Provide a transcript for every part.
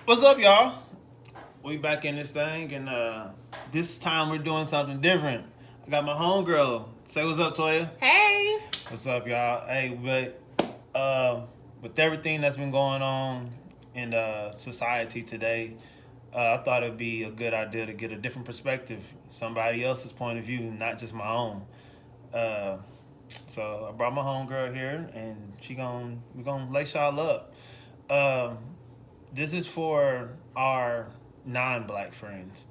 What's up, y'all? We back in this thing, and this time we're doing something different. I got my homegirl. Say what's up, Toya. Hey. What's up, y'all? Hey, with everything that's been going on in society today, I thought it'd be a good idea to get a different perspective, somebody else's point of view, not just my own. Uh, so I brought my homegirl here, and we're gonna lace y'all up. Um, this is for our non-black friends.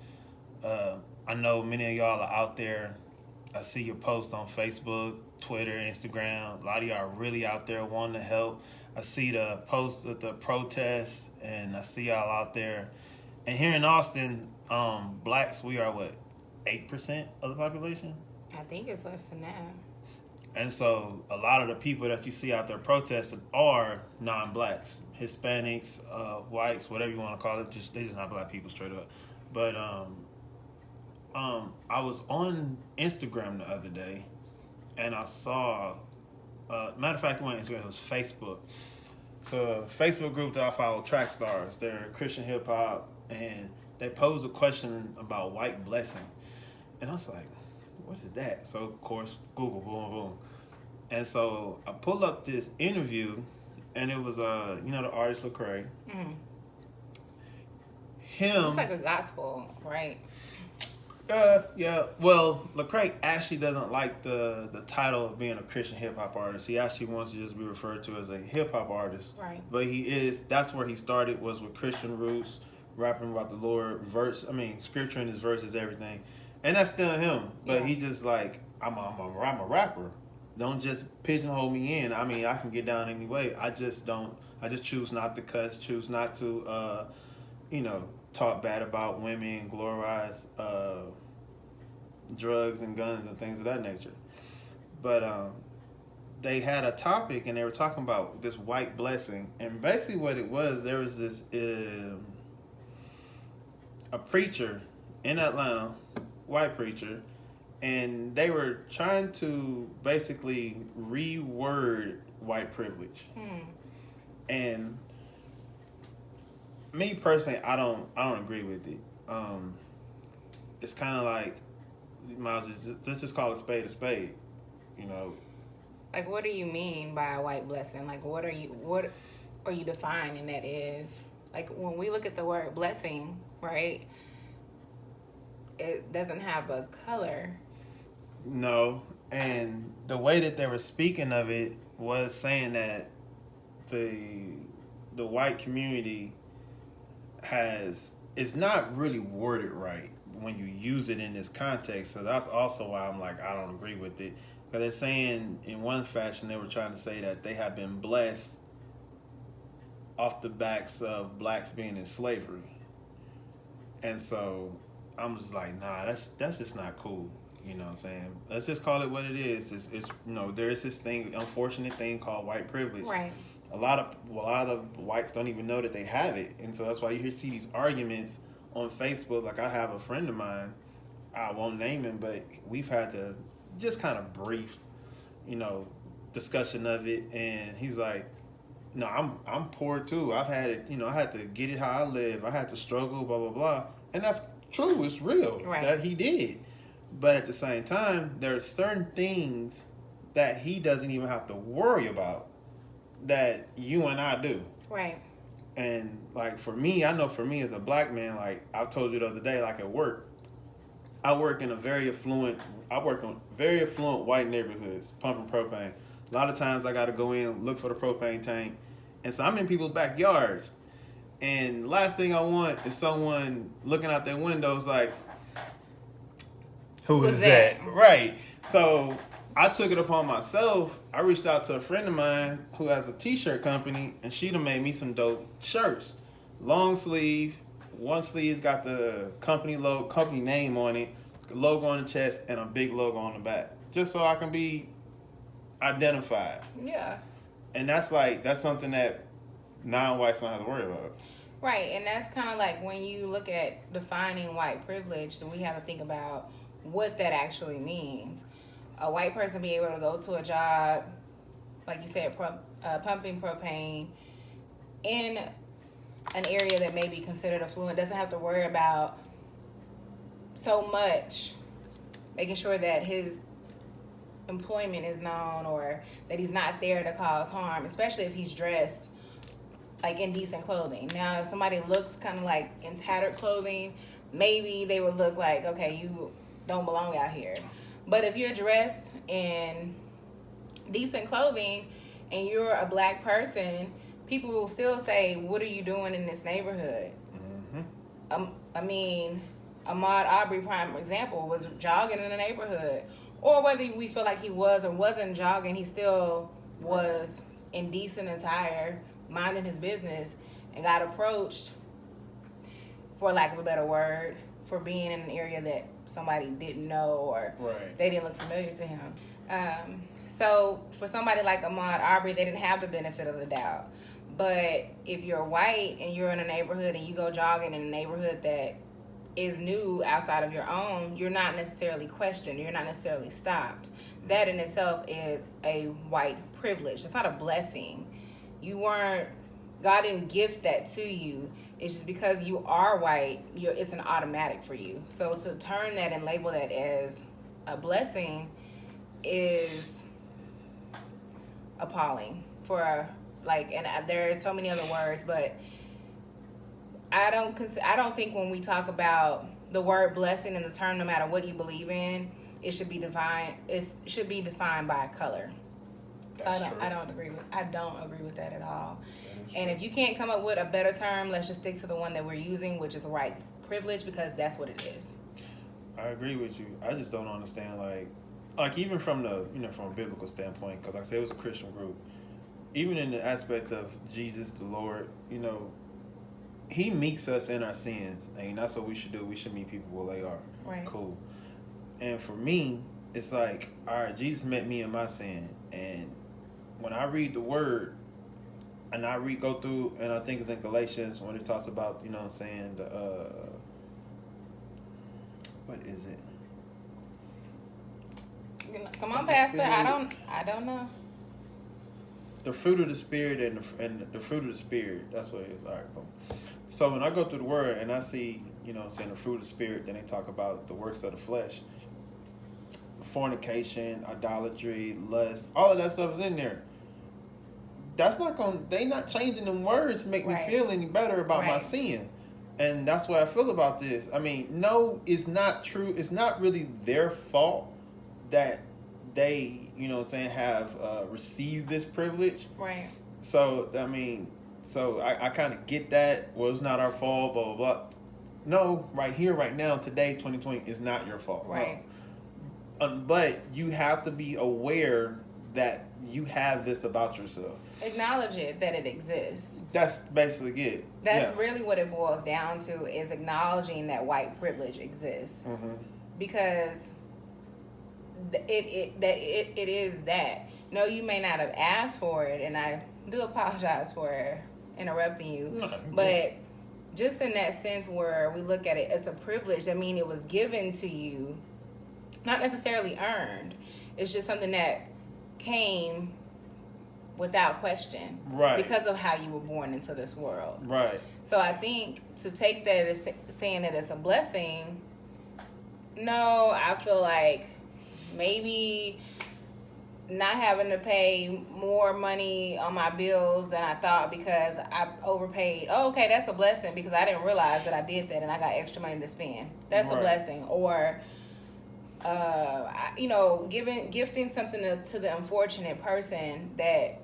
I know many of y'all are out there. I see your posts on Facebook, Twitter, Instagram. A lot of y'all are really out there wanting to help. I see the posts of the protests, and I see y'all out there. And here in Austin, blacks, we are what, 8% of the population? I think it's less than that. And so a lot of the people that you see out there protesting are non-blacks, Hispanics, whites, whatever you want to call it. They just not black people straight up. But I was on Instagram the other day, and I saw. Matter of fact, it wasn't Instagram. It was Facebook. So a Facebook group that I follow, Track Stars. They're Christian hip hop, and they posed a question about white blessing, and I was like, what is that? So of course, Google, boom, boom. And so I pulled up this interview, and it was the artist Lecrae. Mm. Him. It's like a gospel, right? Yeah. Well, Lecrae actually doesn't like the title of being a Christian hip hop artist. He actually wants to just be referred to as a hip hop artist. Right. But he is. That's where he started, was with Christian roots, rapping about the Lord. Scripture in his verses, everything, and that's still him. But he just like I'm a rapper. Don't just pigeonhole me in. I mean, I can get down anyway. I just don't. I just choose not to cuss. Choose not to, talk bad about women, glorize drugs and guns and things of that nature. But they had a topic, and they were talking about this white blessing, and basically what it was, there was this a preacher in Atlanta, white preacher, and they were trying to basically reword white privilege. And me personally, I don't agree with it. It's kind of like, you might as well just call a spade, Like, what do you mean by a white blessing? Like, what are you defining that is? Like, when we look at the word blessing, right? It doesn't have a color. No, and the way that they were speaking of it was saying that the white community it's not really worded right when you use it in this context. So that's also why I'm like, I don't agree with it. Because they're saying, in one fashion, they were trying to say that they have been blessed off the backs of blacks being in slavery. And so I'm just like, nah, that's just not cool. You know what I'm saying? Let's just call it what it is. It's there is this unfortunate thing called white privilege. Right. A lot of whites don't even know that they have it, and so that's why you see these arguments on Facebook. Like, I have a friend of mine, I won't name him, but we've had to just kind of brief, discussion of it, and he's like, no, I'm poor too. I've had it, I had to get it how I live. I had to struggle, blah blah blah, and that's true. It's real that he did, but at the same time, there are certain things that he doesn't even have to worry about that you and I do. Right. And like, for me, I know for me as a black man, like I told you the other day, like at work, I work in very affluent white neighborhoods, pumping propane. A lot of times I got to go in, look for the propane tank. And so I'm in people's backyards. And last thing I want is someone looking out their windows like, who is that? Right. So I took it upon myself. I reached out to a friend of mine who has a t-shirt company, and she done made me some dope shirts. Long sleeve, one sleeve's got the company name on it, logo on the chest, and a big logo on the back, just so I can be identified. Yeah. And that's something that non-whites don't have to worry about. Right, and that's kind of like when you look at defining white privilege, then we have to think about what that actually means. A white person be able to go to a job, like you said, pumping propane in an area that may be considered affluent doesn't have to worry about so much making sure that his employment is known or that he's not there to cause harm, especially if he's dressed like in decent clothing. Now, if somebody looks kind of like in tattered clothing, maybe they would look like, okay, you don't belong out here. But if you're dressed in decent clothing and you're a black person, people will still say, what are you doing in this neighborhood? I mean, Ahmaud Arbery, prime example, was jogging in the neighborhood. Or whether we feel like he was or wasn't jogging, he still was in decent attire, minding his business, and got approached, for lack of a better word, for being in an area that somebody didn't know or they didn't look familiar to him. So for somebody like Ahmaud Arbery, they didn't have the benefit of the doubt. But if you're white and you're in a neighborhood and you go jogging in a neighborhood that is new outside of your own, you're not necessarily questioned. You're not necessarily stopped. That in itself is a white privilege. It's not a blessing. God didn't gift that to you. It's just because you are white, it's an automatic for you. So to turn that and label that as a blessing is appalling and there are so many other words, but I don't think when we talk about the word blessing in the term, no matter what you believe in, it should be defined. It should be defined by color. I don't agree with that at all. And if you can't come up with a better term, let's just stick to the one that we're using, which is white privilege, because that's what it is. I agree with you. I just don't understand, like even from from a biblical standpoint, because like I said, it was a Christian group. Even in the aspect of Jesus, the Lord, He meets us in our sins, and that's what we should do. We should meet people where they are. Right. Cool. And for me, it's like, all right, Jesus met me in my sin, and when I read the Word, and go through, and I think it's in Galatians when it talks about, what is it? Come on, Pastor. I don't know. The fruit of the Spirit and the fruit of the Spirit. That's what it is. All right, boom. So when I go through the Word and I see, the fruit of the Spirit, then they talk about the works of the flesh. Fornication, idolatry, lust, all of that stuff is in there. They not changing them words to make me feel any better about my sin. And that's what I feel about this. I mean, no, it's not true. It's not really their fault that they, have received this privilege. Right. So, I kind of get that. Well, it's not our fault, blah, blah, blah. No, right here, right now, today, 2020, is not your fault. Right. No. But you have to be aware that you have this about yourself. Acknowledge it, that it exists. That's basically it. That's really what it boils down to, is acknowledging that white privilege exists. Mm-hmm. Because it is that. No, you may not have asked for it, and I do apologize for interrupting you. No. But just in that sense where we look at it as a privilege, I mean, it was given to you, not necessarily earned. It's just something that came without question, right? Because of how you were born into this world, right? So I think to take that as saying that it's a blessing, no, I feel like maybe not having to pay more money on my bills than I thought because I overpaid. Oh, okay, that's a blessing because I didn't realize that I did that and I got extra money to spend. That's a blessing. Or gifting something to the unfortunate person that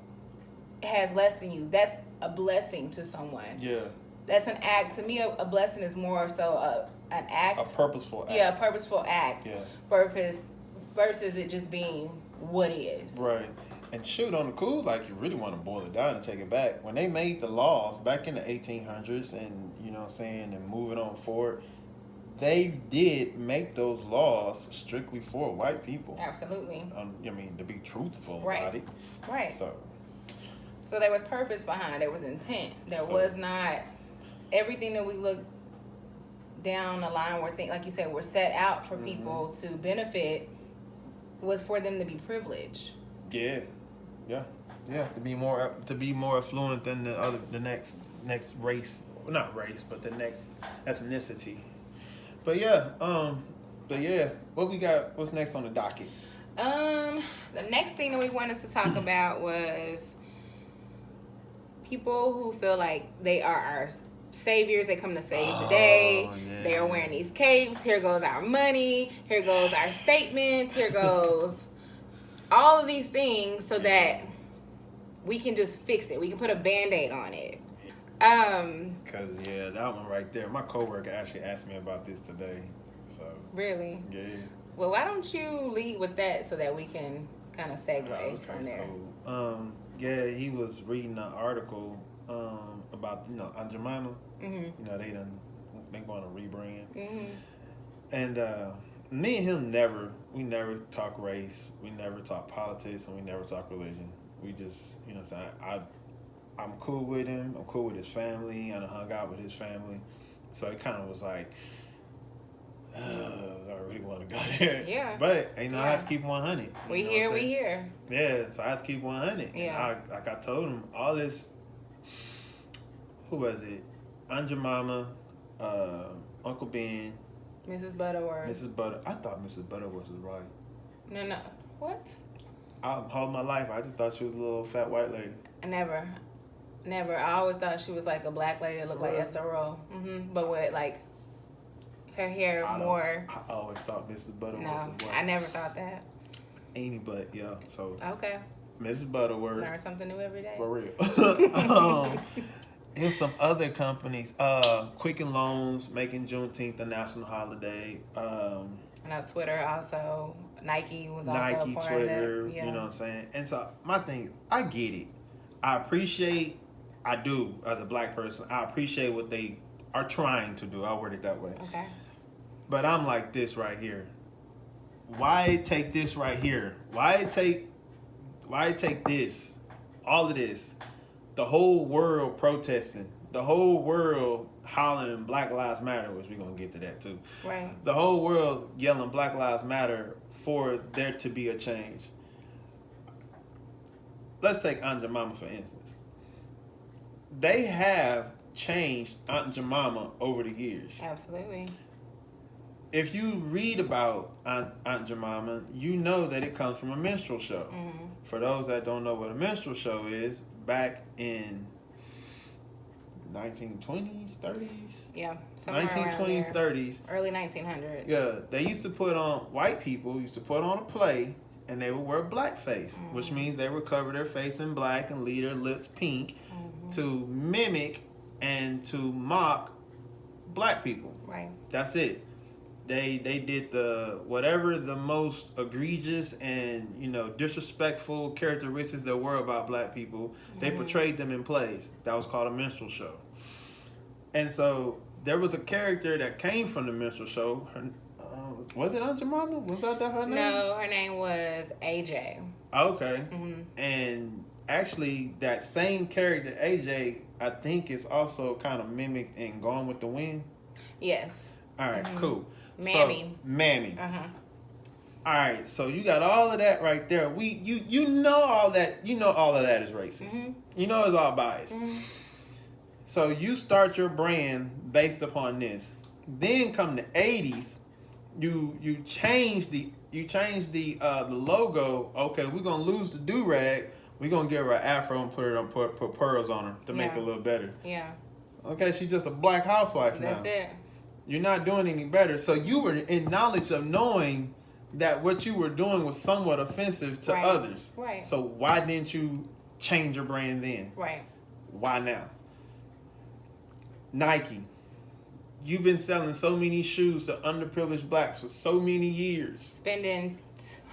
has less than you. That's a blessing to someone. Yeah. That's an act. To me, a blessing is more so an act. A purposeful act. Yeah, a purposeful act. Yeah. Purpose versus it just being what is. Right. And shoot, on the cool, like you really want to boil it down and take it back. When they made the laws back in the 1800s and, and moving on forward, they did make those laws strictly for white people. Absolutely. To be truthful about it. Right. So there was purpose behind it. There was intent. There was not everything that we look down the line where like you said, were set out for people to benefit was for them to be privileged. Yeah. To be more affluent than the next race not race, but the next ethnicity. But yeah, what we got? What's next on the docket? The next thing that we wanted to talk about was people who feel like they are our saviors. They come to save the day. Yeah. They are wearing these capes. Here goes our money. Here goes our statements. Here goes all of these things so that we can just fix it. We can put a Band-Aid on it. Cause that one right there. My coworker actually asked me about this today. So really? Yeah. Well, why don't you lead with that so that we can kind of segue from there? Cool. He was reading an article about Aunt Jemima. Mm-hmm. They going to rebrand. Mm-hmm. And me and him never talk race. We never talk politics, and we never talk religion. We just I'm cool with him. I'm cool with his family. I done hung out with his family, so it kind of was like. I really want to go there. Yeah. But, I have to keep 100. We here. Yeah, so I have to keep 100. Yeah. And I told him, all this, who was it? Aunt Jemima, Uncle Ben. Mrs. Butterworth. I thought Mrs. Butterworth was right. No. What? All my life, I just thought she was a little fat white lady. Never. I always thought she was like a black lady that looked like SRO. But with like her hair more. I always thought Mrs. Butterworth was white. I never thought that. But yeah, so. Okay. Mrs. Butterworth. Learn something new every day. For real. Here's some other companies. Quicken Loans making Juneteenth a national holiday. Twitter also. Nike was also Nike, part Twitter, of it. Yeah. you know what I'm saying? And so my thing, I get it. I do, as a black person, I appreciate what they are trying to do. I'll word it that way. Okay. But I'm like this right here. Why take this right here? Why take this? All of this. The whole world protesting. The whole world hollering Black Lives Matter, which we're going to get to that too. Right. The whole world yelling Black Lives Matter for there to be a change. Let's take Aunt Jemima, for instance. They have changed Aunt Jemima over the years. Absolutely. If you read about Aunt Jemima, you know that it comes from a minstrel show. Mm-hmm. For those that don't know what a minstrel show is, back in 1920s, 30s? Yeah. 1920s, 30s. Early 1900s. Yeah, they used to white people used to put on a play, and they would wear blackface, which means they would cover their face in black and leave their lips pink to mimic and to mock black people. Right. That's it. They did whatever the most egregious and disrespectful characteristics there were about black people. They portrayed them in plays. That was called a minstrel show. And so there was a character that came from the minstrel show. Was it Aunt Jemima? Was that her name? No, her name was AJ. Okay. And actually, that same character, AJ, I think is also kind of mimicked in Gone with the Wind. Yes. All right, cool. Mammy. So, Mammy. All right, so you got all of that right there. You know all that. You know all of that is racist. You know it's all biased. So you start your brand based upon this. Then come the 80s, you change the logo. Okay, we're gonna lose the do-rag. We're gonna give her an afro and put pearls on her to make it a little better. Yeah. Okay, she's just a black housewife now. That's it. You're not doing any better. So you were in knowledge of knowing that what you were doing was somewhat offensive to others. Right. So why didn't you change your brand then? Right. Why now? Nike. You've been selling so many shoes to underprivileged blacks for so many years. Spending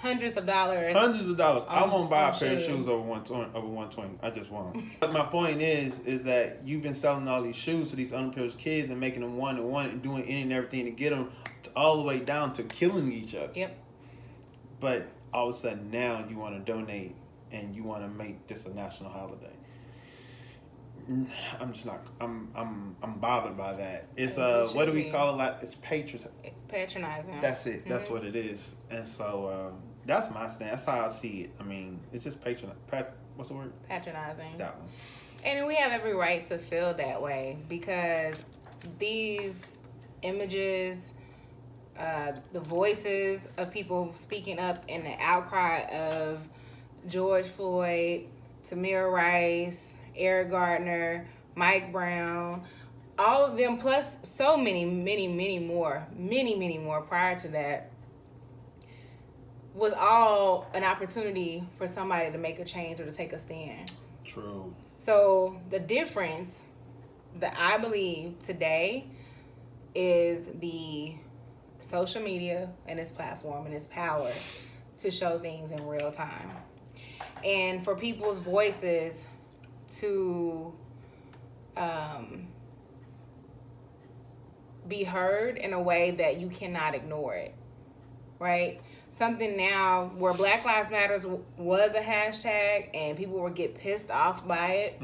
hundreds of dollars. I won't buy a pair of shoes over 120. I just won't. But my point is that you've been selling all these shoes to these underprivileged kids and making them one and doing any and everything to get them all the way down to killing each other. Yep. But all of a sudden now you want to donate and you want to make this a national holiday. I'm just not. I'm bothered by that. It's what do we call it? Like it's patronizing. That's it. That's what it is. And so that's my stand. That's how I see it. I mean, it's just What's the word? Patronizing. That one. And we have every right to feel that way because these images, the voices of people speaking up in the outcry of George Floyd, Tamir Rice, Eric Gardner, Mike Brown, all of them, plus so many more prior to that, was all an opportunity for somebody to make a change or to take a stand. True. So the difference that I believe today is the social media and its platform and its power to show things in real time. And for people's voices to be heard in a way that you cannot ignore it, right? Something now where Black Lives Matters was a hashtag and people would get pissed off by it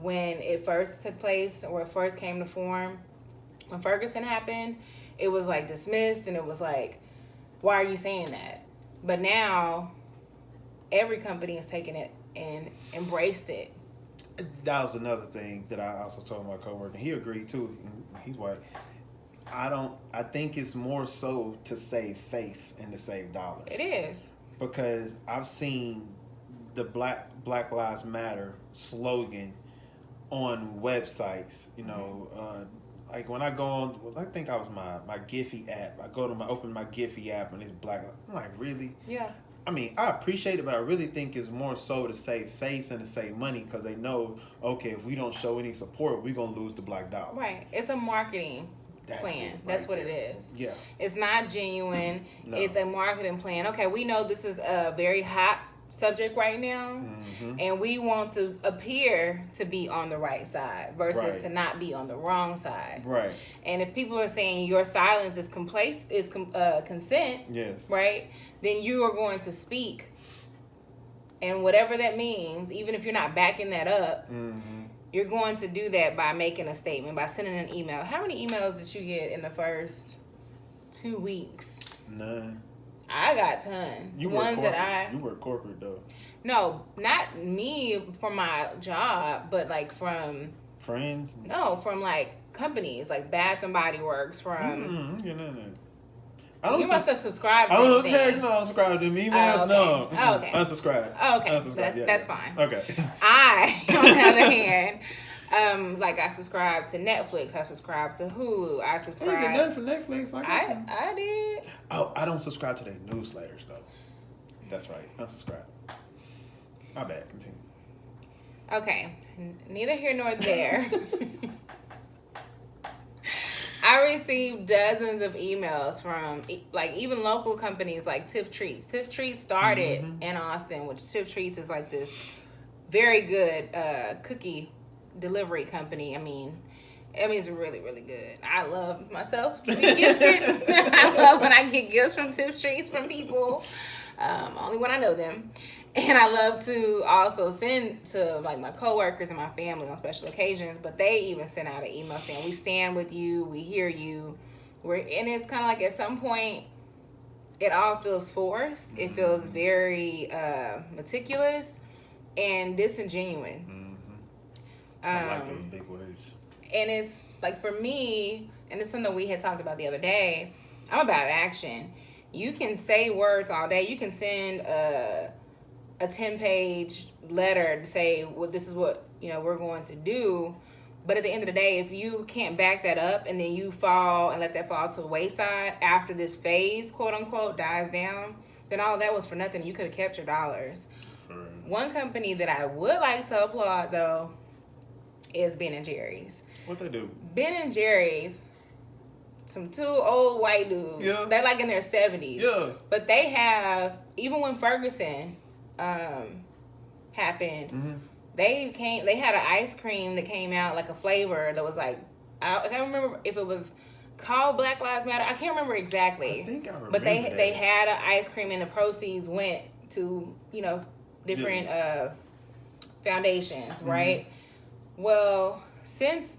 when it first took place or it first came to form. When Ferguson happened, it was like dismissed and it was like, why are you saying that? But now every company has taken it and embraced it. That was another thing that I also told my coworker. He agreed too. He's white. I think it's more so to save face and to save dollars. It is. Because I've seen the Black Lives Matter slogan on websites, you know, like when I go on, I think I was my Giphy app. I go to open my Giphy app and it's black. I'm like, really? Yeah. I mean, I appreciate it, but I really think it's more so to save face and to save money because they know, okay, if we don't show any support, we're going to lose the black dollar. Right. It's a marketing plan. That's what it is. Yeah. It's not genuine. No. It's a marketing plan. Okay, we know this is a very hot subject right now, and we want to appear to be on the right side versus to not be on the wrong side. Right. And if people are saying your silence is consent, yes, right, then you are going to speak, and whatever that means, even if you're not backing that up, you're going to do that by making a statement, by sending an email. How many emails did you get in the first 2 weeks? None. I got tons. You work corporate though. No, not me from my job, but like from friends. No, from like companies, like Bath and Body Works. From you must have subscribed to anything. I don't subscribe to them emails. Oh, okay. No. Oh, okay. Unsubscribe. Oh, okay. Unsubscribe. That's fine. Okay. I, on the other hand, like I subscribe to Netflix. I subscribe to Hulu. I subscribe. You get nothing from Netflix. I did. Oh, I don't subscribe to their newsletters though. That's right. Unsubscribe. My bad. Continue. Okay. Neither here nor there. I received dozens of emails from like even local companies like Tiff Treats. Tiff Treats started in Austin, which Tiff Treats is like this very good cookie delivery company. I mean, it's really, really good. I love myself to be gifted. I love when I get gifts from Tiff Treats from people, only when I know them. And I love to also send to like my coworkers and my family on special occasions, but they even sent out an email saying, we stand with you, we hear you. And it's kind of like at some point, it all feels forced. It feels very meticulous and disingenuous. I like those big words. And it's like for me, and it's something we had talked about the other day, I'm about action. You can say words all day. You can send a 10-page letter to say, well, this is what we're going to do. But at the end of the day, if you can't back that up and then you fall and let that fall to the wayside after this phase, quote unquote, dies down, then all that was for nothing. You could have kept your dollars. One company that I would like to applaud though is Ben & Jerry's. What they do? Ben & Jerry's, some two old white dudes. Yeah. They're like in their 70s. Yeah. But they have, even when Ferguson happened, they had an ice cream that came out like a flavor that was like, I can't remember if it was called Black Lives Matter. I can't remember exactly. I think I remember. But they had an ice cream and the proceeds went to different foundations, right? Well, since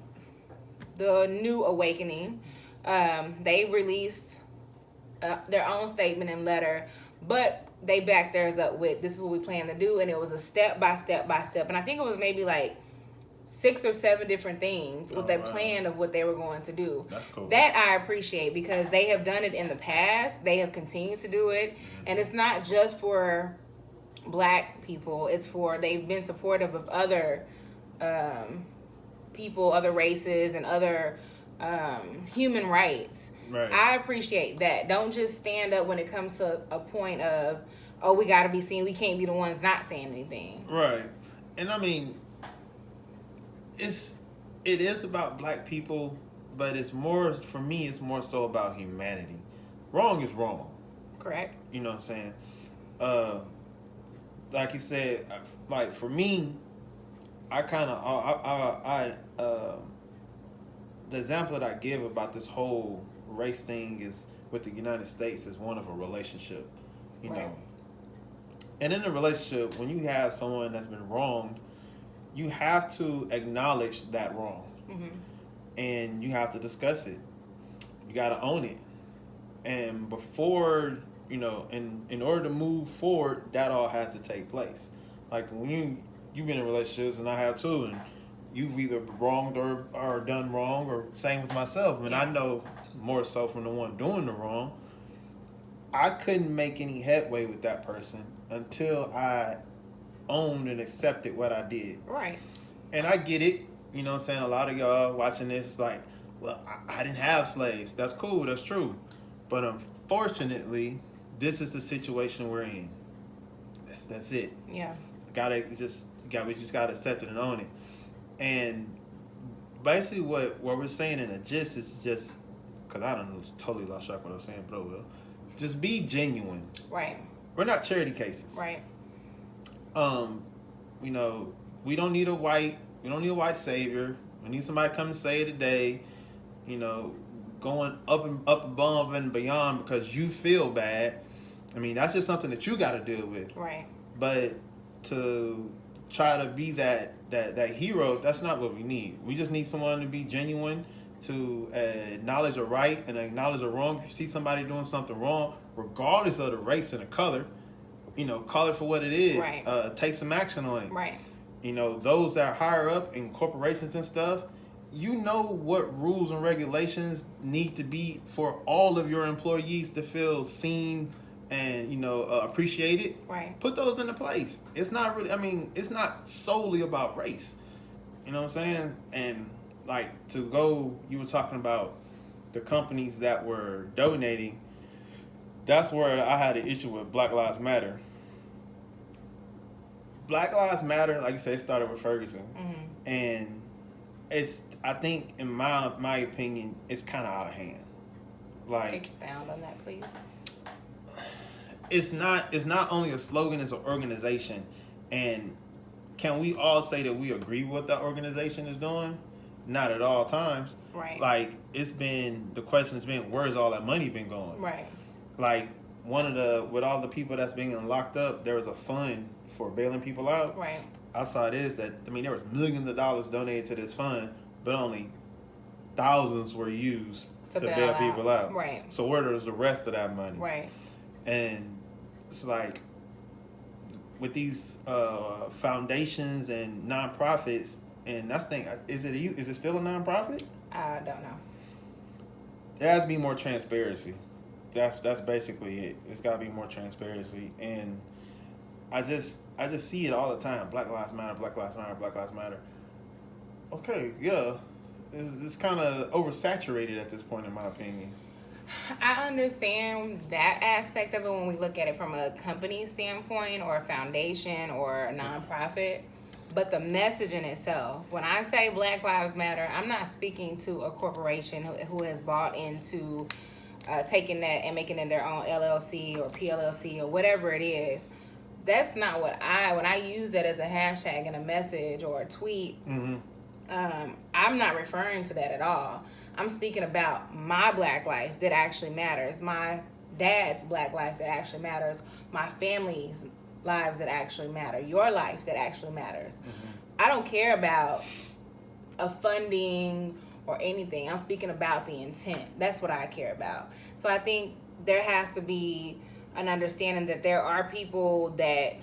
the new awakening, they released their own statement and letter, but they backed theirs up with, this is what we plan to do, and it was a step by step by step, and I think it was maybe like 6 or 7 different things with a right. plan of what they were going to do. That's cool. That I appreciate because they have done it in the past. They have continued to do it. And it's not just for Black people. It's for, they've been supportive of other people, other races, and other human rights. Right. I appreciate that. Don't just stand up when it comes to a point of, oh, we got to be seen. We can't be the ones not saying anything. Right. And I mean, it is about Black people, but it's more, for me, it's more so about humanity. Wrong is wrong. Correct. You know what I'm saying? Like you said, like for me, I kind of, the example that I give about this whole race thing is with the United States is one of a relationship, you Right. know. And in a relationship, when you have someone that's been wronged, you have to acknowledge that wrong. Mm-hmm. And you have to discuss it. You got to own it. And before, you know, in order to move forward, that all has to take place. Like when you've been in relationships, and I have too, and you've either wronged or done wrong, or same with myself. And I know more so from the one doing the wrong, I couldn't make any headway with that person until I owned and accepted what I did. Right. And I get it. You know what I'm saying? A lot of y'all watching this is like, well, I didn't have slaves. That's cool. That's true. But unfortunately, this is the situation we're in. That's it. Yeah. We just gotta accept it and own it. And basically what we're saying in a gist is just, because I don't know, totally lost track of what I was saying, but will. Just be genuine. Right. We're not charity cases. Right. You know, we don't need a white savior. We need somebody to come and save the day. You know, going up above and beyond because you feel bad. I mean, that's just something that you got to deal with. Right. But to try to be that hero, that's not what we need. We just need someone to be genuine, to acknowledge a right and acknowledge a wrong. If you see somebody doing something wrong, regardless of the race and the color, you know, call it for what it is. Right. Take some action on it. Right. You know, those that are higher up in corporations and stuff, you know what rules and regulations need to be for all of your employees to feel seen and, you know, appreciated. Right. Put those into place. It's not really, I mean, it's not solely about race. You know what I'm saying? And like you were talking about the companies that were donating. That's where I had an issue with Black Lives Matter. Black Lives Matter, like you said, it started with Ferguson. Mm-hmm. And I think, in my opinion, it's kind of out of hand. Like, expound on that, please. It's not only a slogan, it's an organization. And can we all say that we agree with what that organization is doing? Not at all times. Right. Like, the question has been, where's all that money been going? Right. Like, with all the people that's being locked up, there was a fund for bailing people out. Right. I saw this there was millions of dollars donated to this fund, but only thousands were used to bail people out. Right. So where was the rest of that money? Right. And it's like, with these foundations and nonprofits, and that's the thing, is it still a nonprofit? I don't know. There has to be more transparency. That's basically it. It's got to be more transparency, and I just see it all the time. Black Lives Matter, Black Lives Matter, Black Lives Matter. Okay, yeah, it's kind of oversaturated at this point, in my opinion. I understand that aspect of it when we look at it from a company standpoint or a foundation or a nonprofit. But the message in itself, when I say Black Lives Matter, I'm not speaking to a corporation who has bought into taking that and making it their own LLC or PLLC or whatever it is. That's not when I use that as a hashtag in a message or a tweet, Mm-hmm. I'm not referring to that at all. I'm speaking about my Black life that actually matters, my dad's Black life that actually matters, my family's lives that actually matter, your life that actually matters. Mm-hmm. I don't care about a funding or anything. I'm speaking about the intent. That's what I care about. So I think there has to be an understanding that there are people that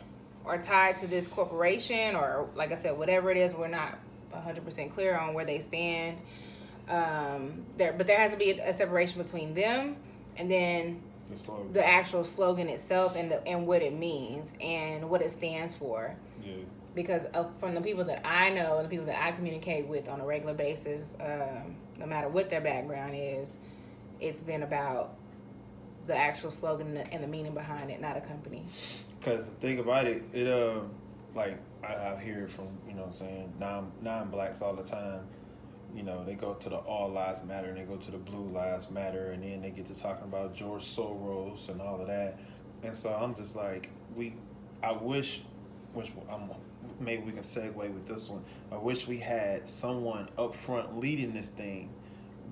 are tied to this corporation or, like I said, whatever it is, we're not 100% clear on where they stand. But there has to be a separation between them and then the actual slogan itself and what it means and what it stands for. Yeah. Because from the people that I know and the people that I communicate with on a regular basis, no matter what their background is, it's been about the actual slogan and the meaning behind it, not a company. Because the thing about it, like I hear from, you know what I'm saying, non-blacks all the time. You know, they go to the All Lives Matter and they go to the Blue Lives Matter, and then they get to talking about George Soros and all of that. And so I'm just like, maybe we can segue with this one. I wish we had someone up front leading this thing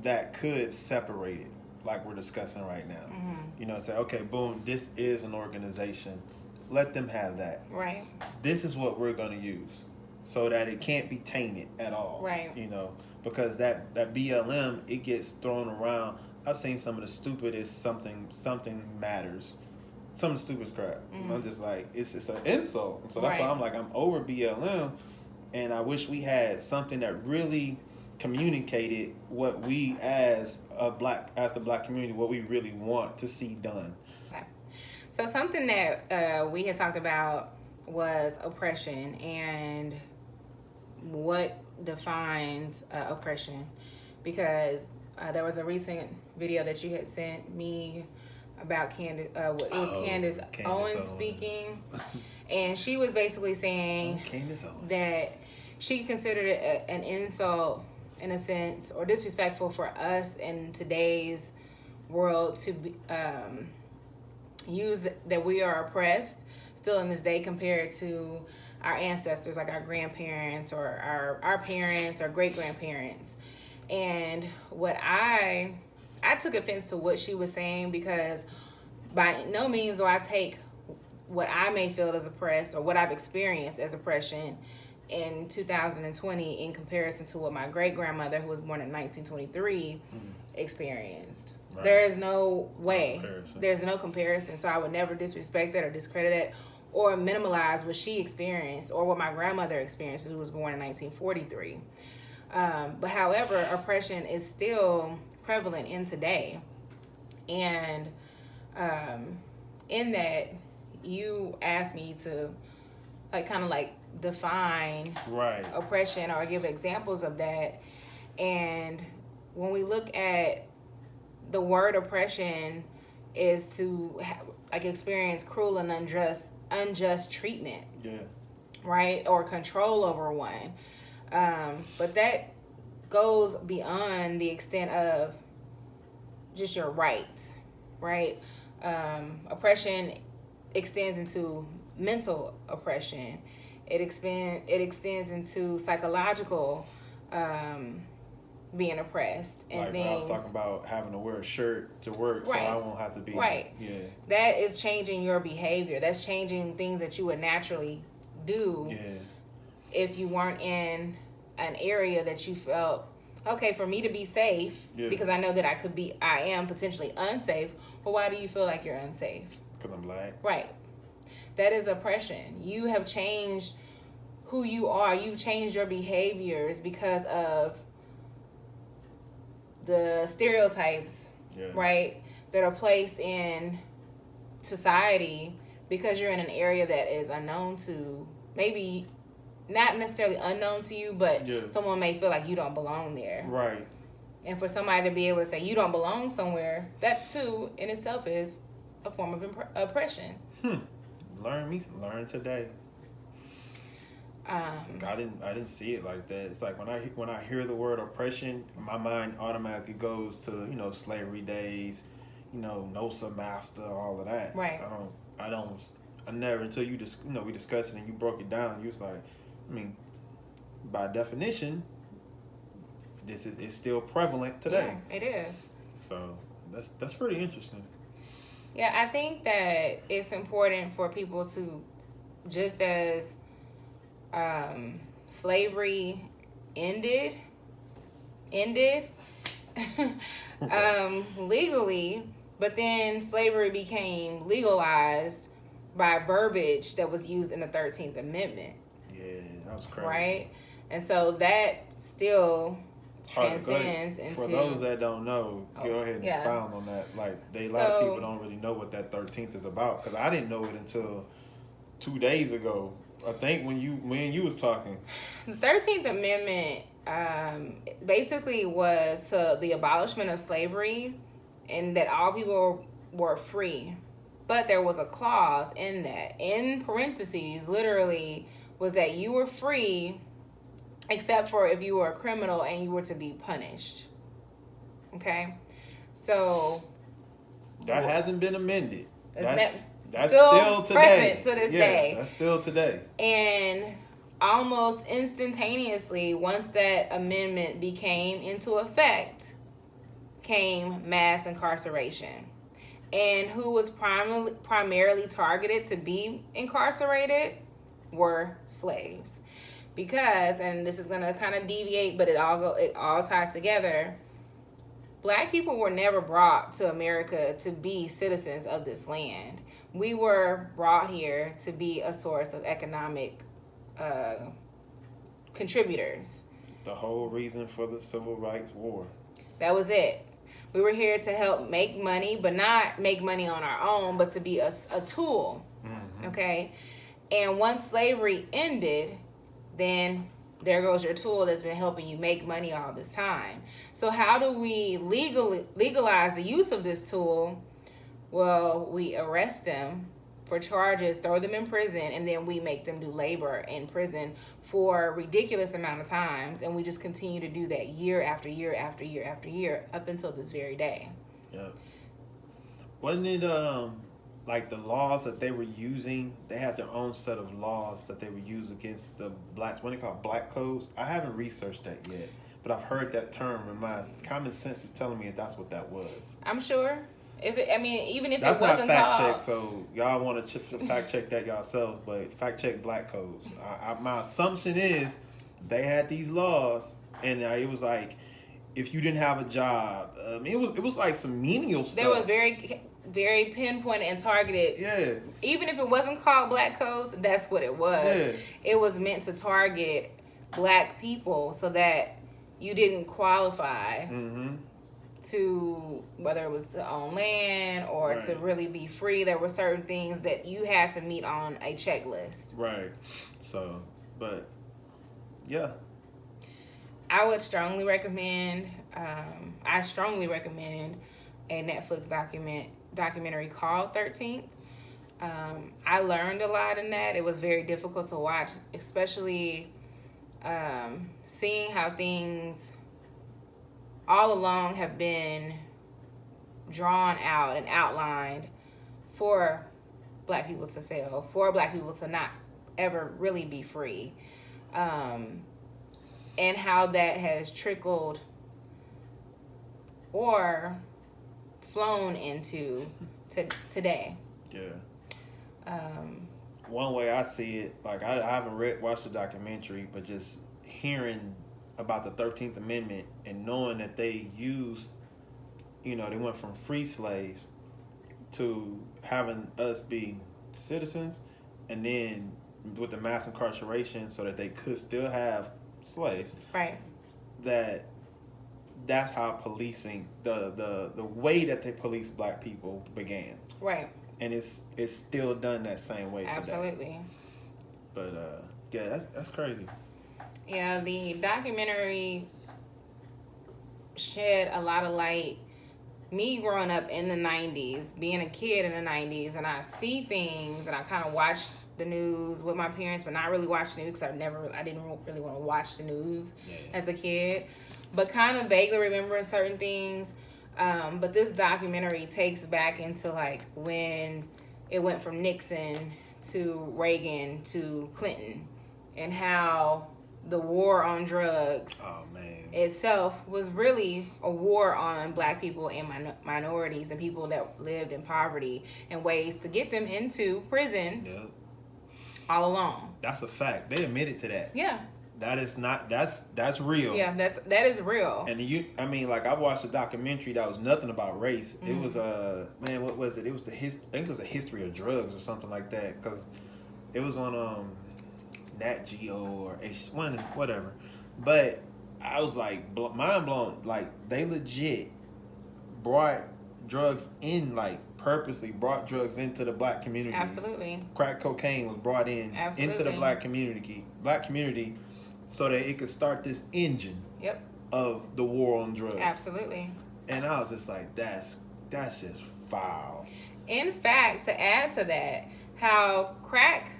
that could separate it, like we're discussing right now. Mm-hmm. You know, say, okay, boom, this is an organization. Let them have that. Right. This is what we're going to use so that it can't be tainted at all. Right. You know, because that BLM, it gets thrown around. I've seen some of the stupidest something matters. Some of the stupidest crap. Mm-hmm. I'm just like, it's just an insult. And so that's why I'm like, I'm over BLM, and I wish we had something that really communicated what we as the black community, what we really want to see done. Okay. So something that we had talked about was oppression and what defines oppression, because there was a recent video that you had sent me about Candace Owens speaking, and she was basically saying that she considered it an insult in a sense, or disrespectful for us in today's world to use that we are oppressed still in this day compared to our ancestors, like our grandparents or our parents or great-grandparents. And what I took offense to what she was saying, because by no means do I take what I may feel as oppressed or what I've experienced as oppression in 2020 in comparison to what my great-grandmother, who was born in 1923, experienced. Right. There is no way. There's no comparison. So I would never disrespect that or discredit it or minimalize what she experienced or what my grandmother experienced, who was born in 1943. But however, oppression is still prevalent in today. And in that, you asked me to define oppression or give examples of that. And when we look at the word oppression, is to experience cruel and unjust treatment, right, or control over one. But that goes beyond the extent of just your rights, right? Oppression extends into mental oppression. It extends into psychological being oppressed and like things. When I was talking about having to wear a shirt to work, so I won't have to be That is changing your behavior. That's changing things that you would naturally do if you weren't in an area that you felt, okay, for me to be safe, because I know that I am potentially unsafe. Well, why do you feel like you're unsafe? Because I'm black. Right. That is oppression. You have changed who you are. You've changed your behaviors because of the stereotypes, right, that are placed in society because you're in an area that is unknown to, maybe not necessarily unknown to you, but someone may feel like you don't belong there. Right. And for somebody to be able to say you don't belong somewhere, that too in itself is a form of oppression. Learn today. I didn't see it like that. It's like when I hear the word oppression, my mind automatically goes to, slavery days, Nosa master, all of that. Right. I never, until you just we discussed it and you broke it down. You was like, by definition, this is still prevalent today. Yeah, it is. So that's pretty interesting. Yeah, I think that it's important for people to, just as slavery ended legally, but then slavery became legalized by verbiage that was used in the 13th Amendment. Yeah, that was crazy. Right? And so that still Go ahead. transcends into. For those that don't know, go ahead and yeah. expound on that. Like, a lot of people don't really know what that 13th is about, because I didn't know it until 2 days ago. I think when you was talking. The 13th Amendment basically was to the abolishment of slavery, and that all people were free. But there was a clause in that, in parentheses, literally, was that you were free except for if you were a criminal and you were to be punished. Okay? So that hasn't been amended. That's still today. Present to this day. That's still today. And almost instantaneously, once that amendment became into effect, came mass incarceration. And who was primarily targeted to be incarcerated were slaves. Because, and this is going to kind of deviate, but it all ties together, Black people were never brought to America to be citizens of this land. We were brought here to be a source of economic contributors. The whole reason for the Civil Rights War. That was it. We were here to help make money, but not make money on our own, but to be a tool. Mm-hmm. Okay? And once slavery ended, then there goes your tool that's been helping you make money all this time. So how do we legalize the use of this tool? Well, we arrest them for charges, throw them in prison, and then we make them do labor in prison for a ridiculous amount of times. And we just continue to do that year after year after year after year up until this very day. Yeah. Wasn't it like the laws that they were using? They had their own set of laws that they would use against the blacks. What they call black codes. I haven't researched that yet, but I've heard that term. And my common sense is telling me that's what that was. I'm sure. Even if that's it wasn't not fact called, check, so y'all want to fact check that yourself, but fact check black codes. My assumption is they had these laws, and it was like if you didn't have a job, it was like some menial stuff. They were very, very pinpointed and targeted. Yeah. Even if it wasn't called black codes, that's what it was. Yeah. It was meant to target Black people so that you didn't qualify. Mm-hmm. To whether it was to own land or right. to really be free. There were certain things that you had to meet on a checklist. Right. So, but yeah. I would strongly recommend, a Netflix documentary called 13th. I learned a lot in that. It was very difficult to watch, especially seeing how things all along have been drawn out and outlined for Black people to fail, for Black people to not ever really be free, and how that has trickled or flown into today. Yeah. One way I see it, like I haven't watched the documentary, but just hearing about the 13th Amendment and knowing that they used, they went from free slaves to having us be citizens, and then with the mass incarceration so that they could still have slaves. Right. That's how policing, the way that they police Black people began. Right. And it's still done that same way today. Absolutely. But yeah, that's crazy. Yeah, the documentary shed a lot of light. Me growing up in the 90s, being a kid in the 90s, and I see things, and I kind of watched the news with my parents, but not really watch the news because I didn't really want to watch the news as a kid, but kind of vaguely remembering certain things. But this documentary takes back into like when it went from Nixon to Reagan to Clinton, and how the war on drugs itself was really a war on Black people and minorities and people that lived in poverty, and ways to get them into prison. Yep. All along. That's a fact. They admitted to that. Yeah. That's real. Yeah, that is real. And I watched a documentary that was nothing about race. Mm-hmm. It was what was it? It was I think it was a history of drugs or something like that, because it was on Nat Geo or H1, whatever. But I was like mind blown. Like they legit brought drugs in, like purposely brought drugs into the black communities. Absolutely. Crack cocaine was brought in into the black community, so that it could start this engine. Yep. Of the war on drugs. Absolutely. And I was just like, that's just foul. In fact, to add to that, how crack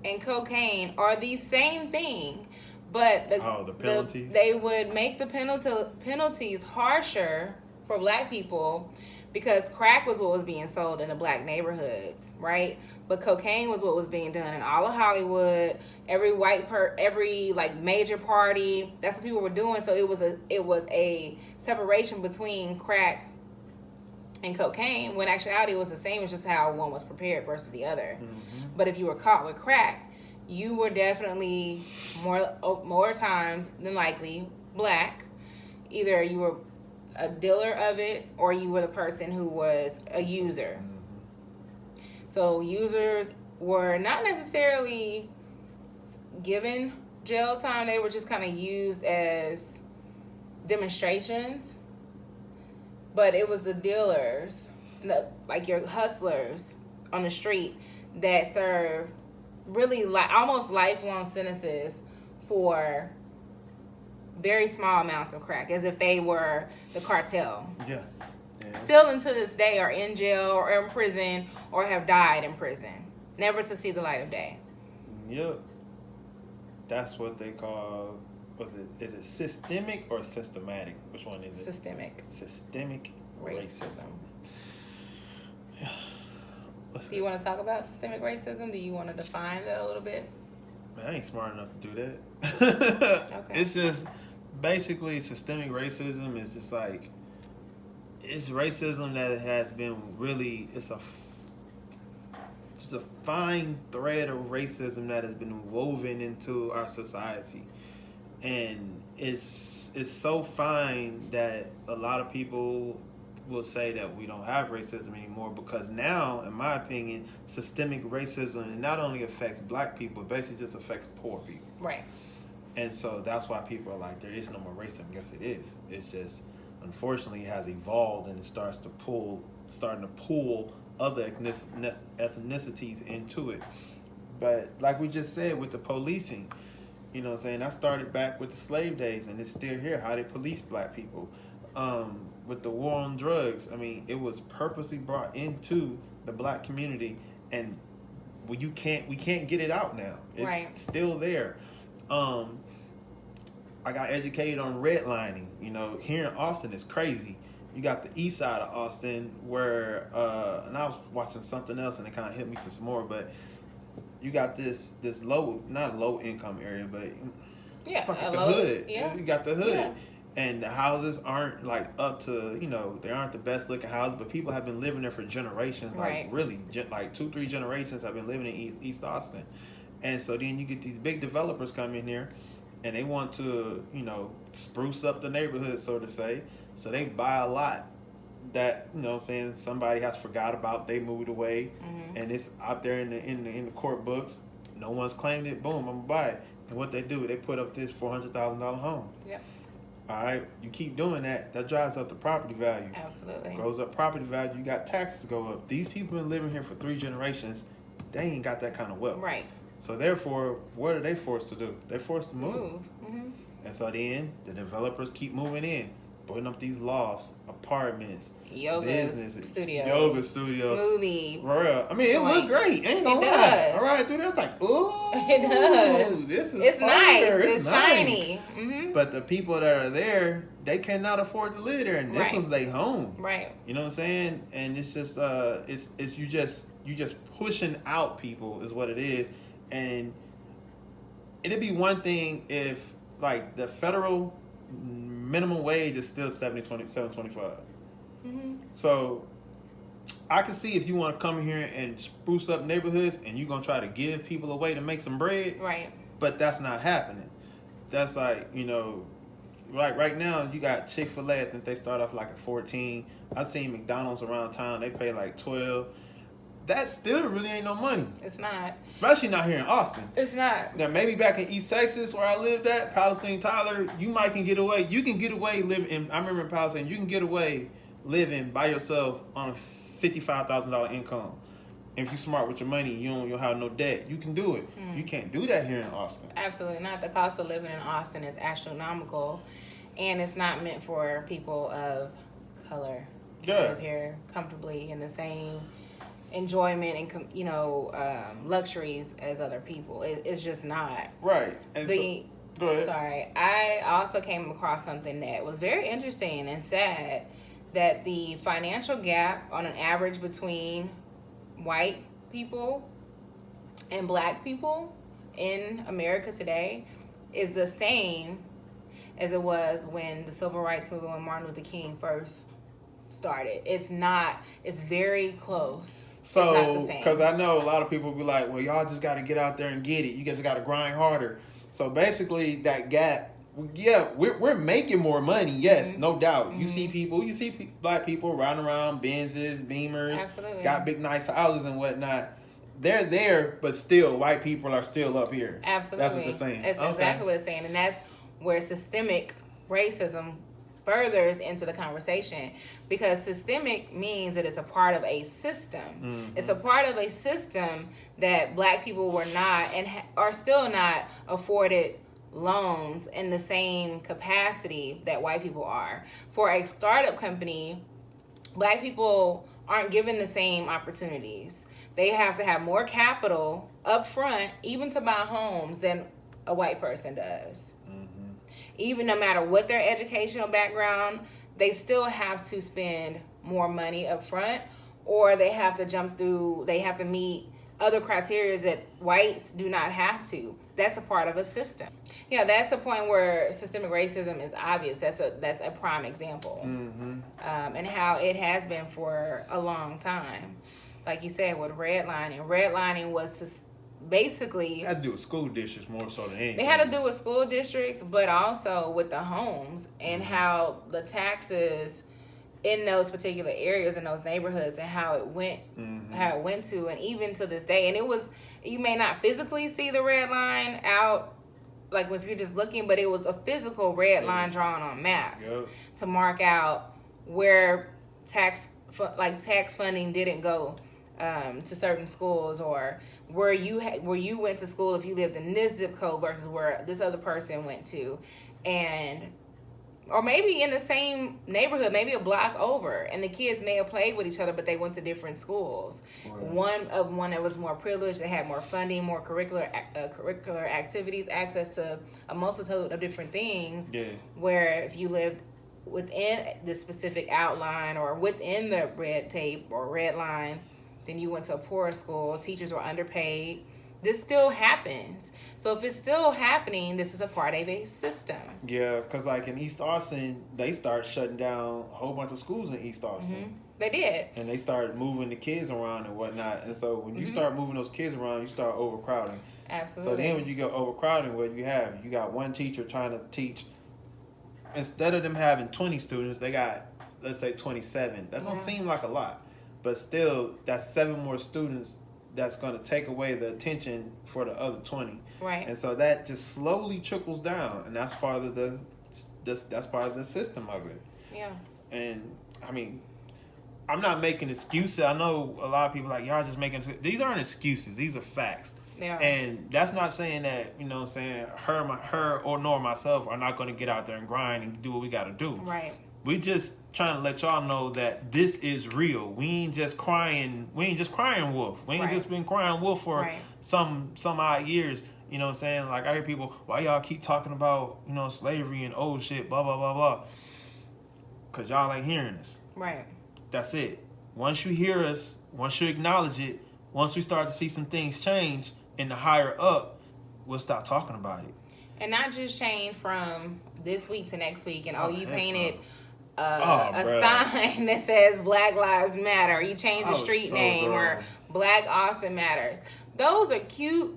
and cocaine are the same thing, but the penalties. They would make the penalties harsher for black people because crack was what was being sold in the black neighborhoods, right? But cocaine was what was being done in all of Hollywood. Every like major party, that's what people were doing. So it was a separation between crack and cocaine, when in actuality it was the same. It's just how one was prepared versus the other. Mm-hmm. But if you were caught with crack, you were definitely more times than likely black. Either you were a dealer of it or you were the person who was a user. Mm-hmm. So users were not necessarily given jail time. They were just kind of used as demonstrations. But it was the dealers, like your hustlers on the street, that served really almost lifelong sentences for very small amounts of crack, as if they were the cartel. Yeah. Still until this day are in jail or in prison or have died in prison, never to see the light of day. Yep. That's what they call, is it systemic or systematic? Which one is it? Systemic. Systemic racism. Yeah. Do you want to talk about systemic racism? Do you want to define that a little bit? Man, I ain't smart enough to do that. Okay. It's just basically systemic racism is just like, it's racism that has been really, it's a fine thread of racism that has been woven into our society. And it's so fine that a lot of people will say that we don't have racism anymore, because now, in my opinion, systemic racism not only affects black people, it basically just affects poor people. Right. And so that's why people are like, there is no more racism. Yes, it is. It's just, unfortunately, it has evolved and it starting to pull other ethnicities into it. But like we just said with the policing, you know what I'm saying, that started back with the slave days, and it's still here, how they police black people. With the war on drugs, I mean, it was purposely brought into the black community, and we can't get it out now. It's still there. I got educated on redlining. You know, here in Austin is crazy. You got the east side of Austin where, and I was watching something else and it kind of hit me to some more, but you got this low, not a low income area, but hood. Yeah. You got the hood. Yeah. And the houses aren't like up to, you know, they aren't the best looking houses, but people have been living there for generations. Like really, like 2-3 generations have been living in East Austin. And so then you get these big developers come in here and they want to, you know, spruce up the neighborhood, so to say. So they buy a lot that, you know what I'm saying, somebody has forgot about, they moved away, and it's out there in the court books. No one's claimed it. Boom, I'm gonna buy it. And what they do, they put up this $400,000 home. Yep. All right, you keep doing that, that drives up the property value. Absolutely. Grows up property value, you got taxes go up. These people been living here for 3 generations, they ain't got that kind of wealth. Right. So therefore, what are they forced to do? They're forced to move. Mm-hmm. And so then the developers keep moving in, putting up these lofts, apartments, businesses, yoga studio, smoothie. Real. I mean, it look great. Ain't gonna lie. All right, dude, that's like, ooh, it does. This is it's fire. Nice. It's nice. shiny. Mm-hmm. But the people that are there, they cannot afford to live there, and this was their home. Right. You know what I'm saying? And it's just, it's you just pushing out people is what it is, and it'd be one thing if like the federal minimum wage is still $7.25. Mm-hmm. So I can see if you want to come here and spruce up neighborhoods and you're gonna try to give people away to make some bread. Right. But that's not happening. That's like, you know, right now you got Chick-fil-A, I think they start off like at 14. I seen McDonald's around town, they pay like 12. that still really ain't no money. It's not. Especially not here in Austin. It's not. Now, maybe back in East Texas where I lived at, Palestine, Tyler, you can get away living in, I remember in Palestine, you can get away living by yourself on a $55,000 income. If you're smart with your money, you'll have no debt. You can do it. You can't do that here in Austin. Absolutely not. The cost of living in Austin is astronomical, and it's not meant for people of color to live here comfortably in the same enjoyment and luxuries as other people. It's just not. Right. And go ahead. Sorry. I also came across something that was very interesting and sad, that the financial gap on an average between white people and black people in America today is the same as it was when the civil rights movement, when Martin Luther King first started. It's very close. So, because I know a lot of people be like, well, y'all just got to get out there and get it. You guys got to grind harder. So basically that gap, yeah, we're making more money. Yes, no doubt. You see black people riding around Benzes, Beamers, absolutely, got big nice houses and whatnot. They're there, but still, white people are still up here. Absolutely, that's what they're saying. That's exactly what it's saying, and that's where systemic racism furthers into the conversation, because systemic means that it's a part of a system. It's a part of a system that black people were not and are still not afforded loans in the same capacity that white people are. For a startup company, black people aren't given the same opportunities. They have to have more capital up front, even to buy homes, than a white person does. Even no matter what their educational background, they still have to spend more money up front, or they have to meet other criteria that whites do not have to. That's a part of a system. Yeah, that's the point where systemic racism is obvious. That's a prime example. And how it has been for a long time. Like you said, with redlining. Redlining was to basically... It had to do with school districts more so than anything. They had to do with school districts, but also with the homes and how the taxes in those particular areas, in those neighborhoods, and how it went to, and even to this day. And it was, you may not physically see the red line out, like if you're just looking, but it was a physical red line drawn on maps to mark out where tax funding didn't go to certain schools, or where you went to school if you lived in this zip code versus where this other person went to, or maybe in the same neighborhood, maybe a block over, and the kids may have played with each other, but they went to different schools. Right. One that was more privileged, they had more funding, more curricular activities, access to a multitude of different things. Yeah. Where if you lived within the specific outline or within the red tape or red line, then you went to a poorer school, teachers were underpaid. This still happens. So if it's still happening, this is a part of a system. Yeah, because like in East Austin, they start shutting down a whole bunch of schools in East Austin. They did. And they started moving the kids around and whatnot. And so when you start moving those kids around, you start overcrowding. Absolutely. So then when you go overcrowding, what you got one teacher trying to teach. Instead of them having 20 students, they got, let's say, 27. That don't seem like a lot. But still, that's 7 more students that's going to take away the attention for the other 20. Right. And so that just slowly trickles down, and that's part of that's part of the system of it. Yeah. And I mean, I'm not making excuses. I know a lot of people like, y'all just making, these aren't excuses. These are facts. Yeah. And that's not saying that, you know what I'm saying, her or nor myself are not going to get out there and grind and do what we got to do. Right. We just trying to let y'all know that this is real. We ain't just crying wolf. We ain't just been crying wolf for some odd years. You know what I'm saying? Like I hear people, why y'all keep talking about, you know, slavery and old shit, blah, blah, blah, blah. Because y'all ain't hearing us. Right. That's it. Once you hear us, once you acknowledge it, once we start to see some things change in the higher up, we'll stop talking about it. And not just change from this week to next week and you painted a sign that says Black Lives Matter. You change the street name or Black Austin Matters. Those are cute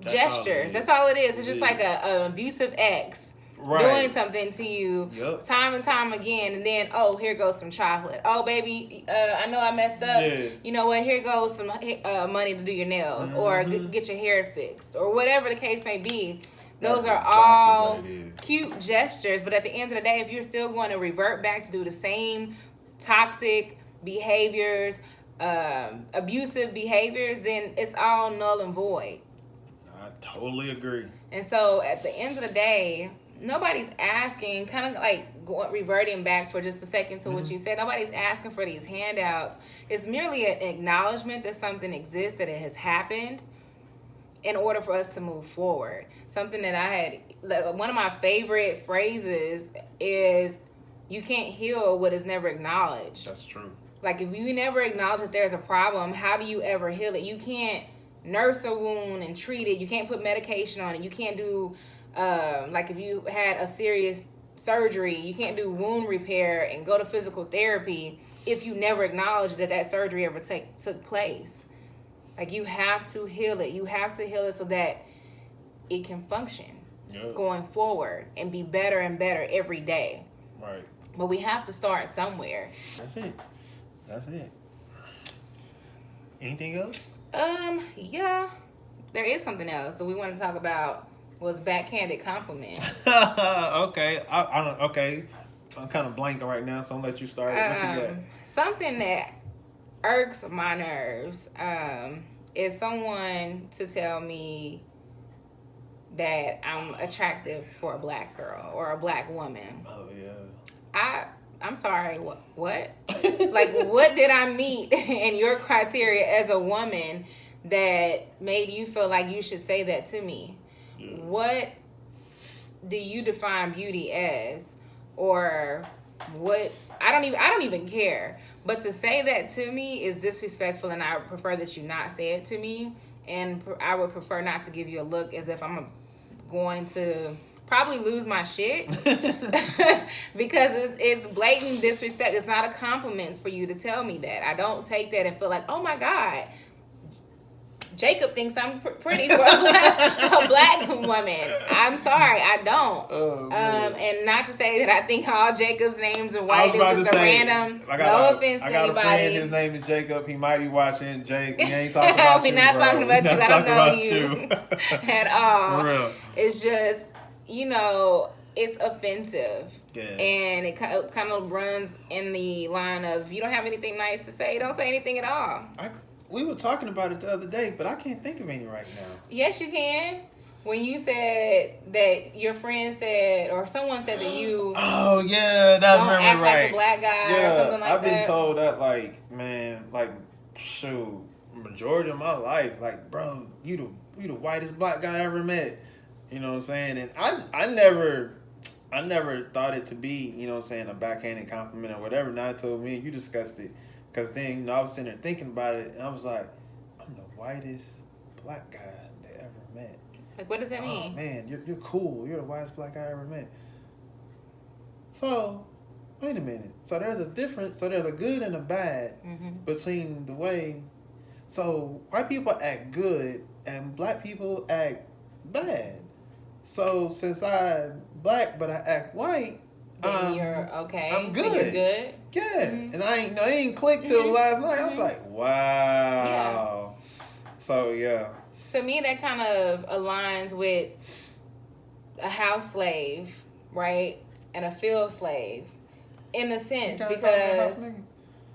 gestures. That's all it is. It's just like an abusive ex doing something to you Yep. time and time again, and then, oh, here goes some chocolate. Oh, baby, I know I messed up. Yeah. You know what? Here goes some money to do your nails or get your hair fixed or whatever the case may be. Those are all cute gestures, but at the end of the day, if you're still going to revert back to do the same toxic behaviors, abusive behaviors, then it's all null and void. I totally agree. And so at the end of the day, nobody's asking, kind of like reverting back for just a second to what you said, nobody's asking for these handouts. It's merely an acknowledgement that something exists, that it has happened, in order for us to move forward. Something that I had, like, one of my favorite phrases is, you can't heal what is never acknowledged. That's true. Like, if you never acknowledge that there's a problem, how do you ever heal it? You can't nurse a wound and treat it. You can't put medication on it. You can't do, like, if you had a serious surgery, you can't do wound repair and go to physical therapy if you never acknowledge that that surgery ever took place. Like, you have to heal it. You have to heal it so that it can function going forward and be better and better every day. Right. But we have to start somewhere. That's it. Anything else? Yeah. There is something else that we want to talk about, was backhanded compliments. Okay. I don't. Okay. I'm kind of blanking right now, so I'll let you start. What you got? Something that irks my nerves is someone to tell me that I'm attractive for a black girl or a black woman. Oh yeah. I'm sorry. What? Like, what did I meet in your criteria as a woman that made you feel like you should say that to me? Yeah. What do you define beauty as, or what? I don't even care. But to say that to me is disrespectful, and I would prefer that you not say it to me. And I would prefer not to give you a look as if I'm going to probably lose my shit because it's blatant disrespect. It's not a compliment for you to tell me that. I don't take that and feel like, oh my God, Jacob thinks I'm pretty for a black woman. I'm sorry, I don't. Oh, and not to say that I think all Jacob's names are white. It was just a random. No offense to anybody. I got a friend. His name is Jacob. He might be watching. Jake, we ain't talking about you. We're not talking about you. I don't know you at all. For real. It's just, it's offensive. Yeah. And it kind of runs in the line of, you don't have anything nice to say, don't say anything at all. We were talking about it the other day, but I can't think of any right now. Yes, you can. When you said that your friend said, or someone said that you oh yeah, that's don't act right. Like a black guy or something like that. I've been told that, majority of my life, like, bro, you the whitest black guy I ever met. You know what I'm saying? And I never thought it to be, a backhanded compliment or whatever. Now it told me, you discussed it. Because then, I was sitting there thinking about it, and I was like, I'm the whitest black guy they ever met. Like, what does that mean? Oh, man, you're cool. You're the whitest black guy I ever met. So, wait a minute. So, there's a difference. So, there's a good and a bad between the way. So, white people act good, and black people act bad. So, since I'm black, but I act white, you're okay. I'm good. You're good. Yeah, and it ain't clicked till last night. I was like, wow. Yeah. So yeah. To me, that kind of aligns with a house slave, right, and a field slave, in a sense, because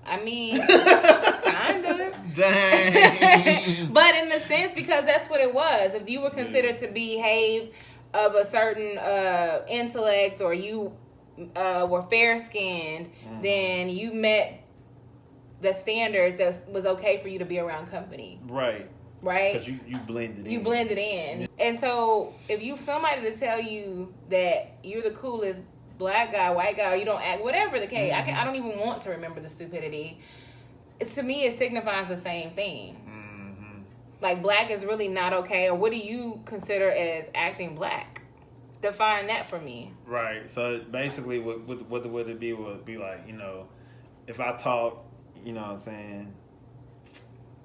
I mean, kinda. Dang. But in a sense, because that's what it was. If you were considered to behave of a certain intellect, or you were fair-skinned, then you met the standards that was okay for you to be around company. Right? Because you blended in. You blended in. And so if somebody to tell you that you're the coolest black guy, white guy, or you don't act, whatever the case, I don't even want to remember the stupidity. To me, it signifies the same thing. Like, black is really not okay, or what do you consider as acting black? Define that for me. Right. So basically, what would it be? Would be like, if I talk, what I'm saying.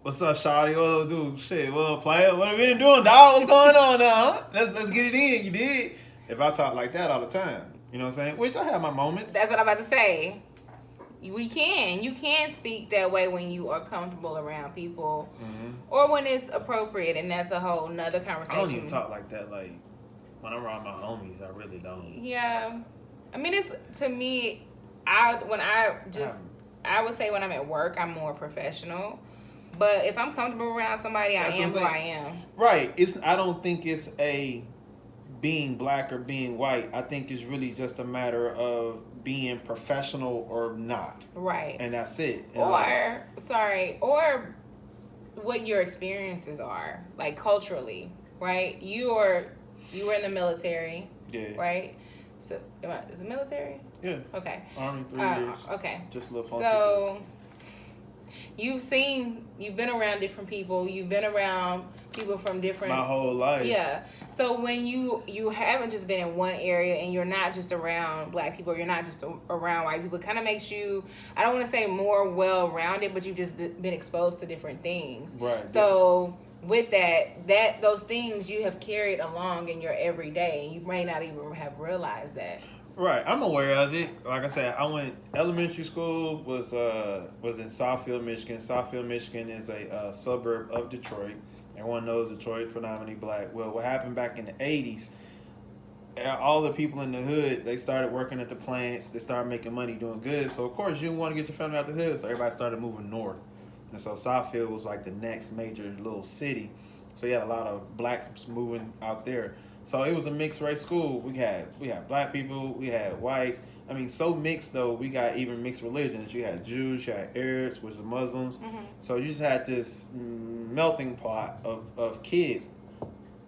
What's up, shawty? What do? Shit. Well, player, what have you been doing, dog? What's going on now? Huh? Let's get it in. You did. if I talk like that all the time. You know what I'm saying? Which I have my moments. That's what I'm about to say. You can speak that way when you are comfortable around people, or when it's appropriate, and that's a whole nother conversation. I don't even talk like that. Like when I'm around my homies, I really don't. Yeah, I mean, it's to me. I would say when I'm at work, I'm more professional. But if I'm comfortable around somebody, I am who I am. Right. I don't think it's a being black or being white. I think it's really just a matter of being professional or not. Right. And that's it. Or what your experiences are, like culturally, right? You were in the military. Yeah. Right? So is it military? Yeah. Okay. Army 3 years. Okay. Just a little funky. So you've been around different people. You've been around people from different. My whole life. Yeah. So when you haven't just been in one area and you're not just around black people, you're not just around white people, it kind of makes you, I don't want to say more well-rounded, but you've just been exposed to different things. Right. So with that those things you have carried along in your everyday, you may not even have realized that. Right, I'm aware of it. Like I said, I went elementary school was in Southfield, Michigan. Southfield, Michigan is a suburb of Detroit. Everyone knows Detroit is predominantly black. Well, what happened back in the 80s, all the people in the hood, they started working at the plants. They started making money, doing good. So, of course, you want to get your family out the hood. So, everybody started moving north. And so, Southfield was like the next major little city. So, you had a lot of blacks moving out there. So, it was a mixed race school. We had black people. We had whites. I mean, so mixed, though, we got even mixed religions. You had Jews, you had Irks, which is Muslims. Mm-hmm. So you just had this melting pot of kids,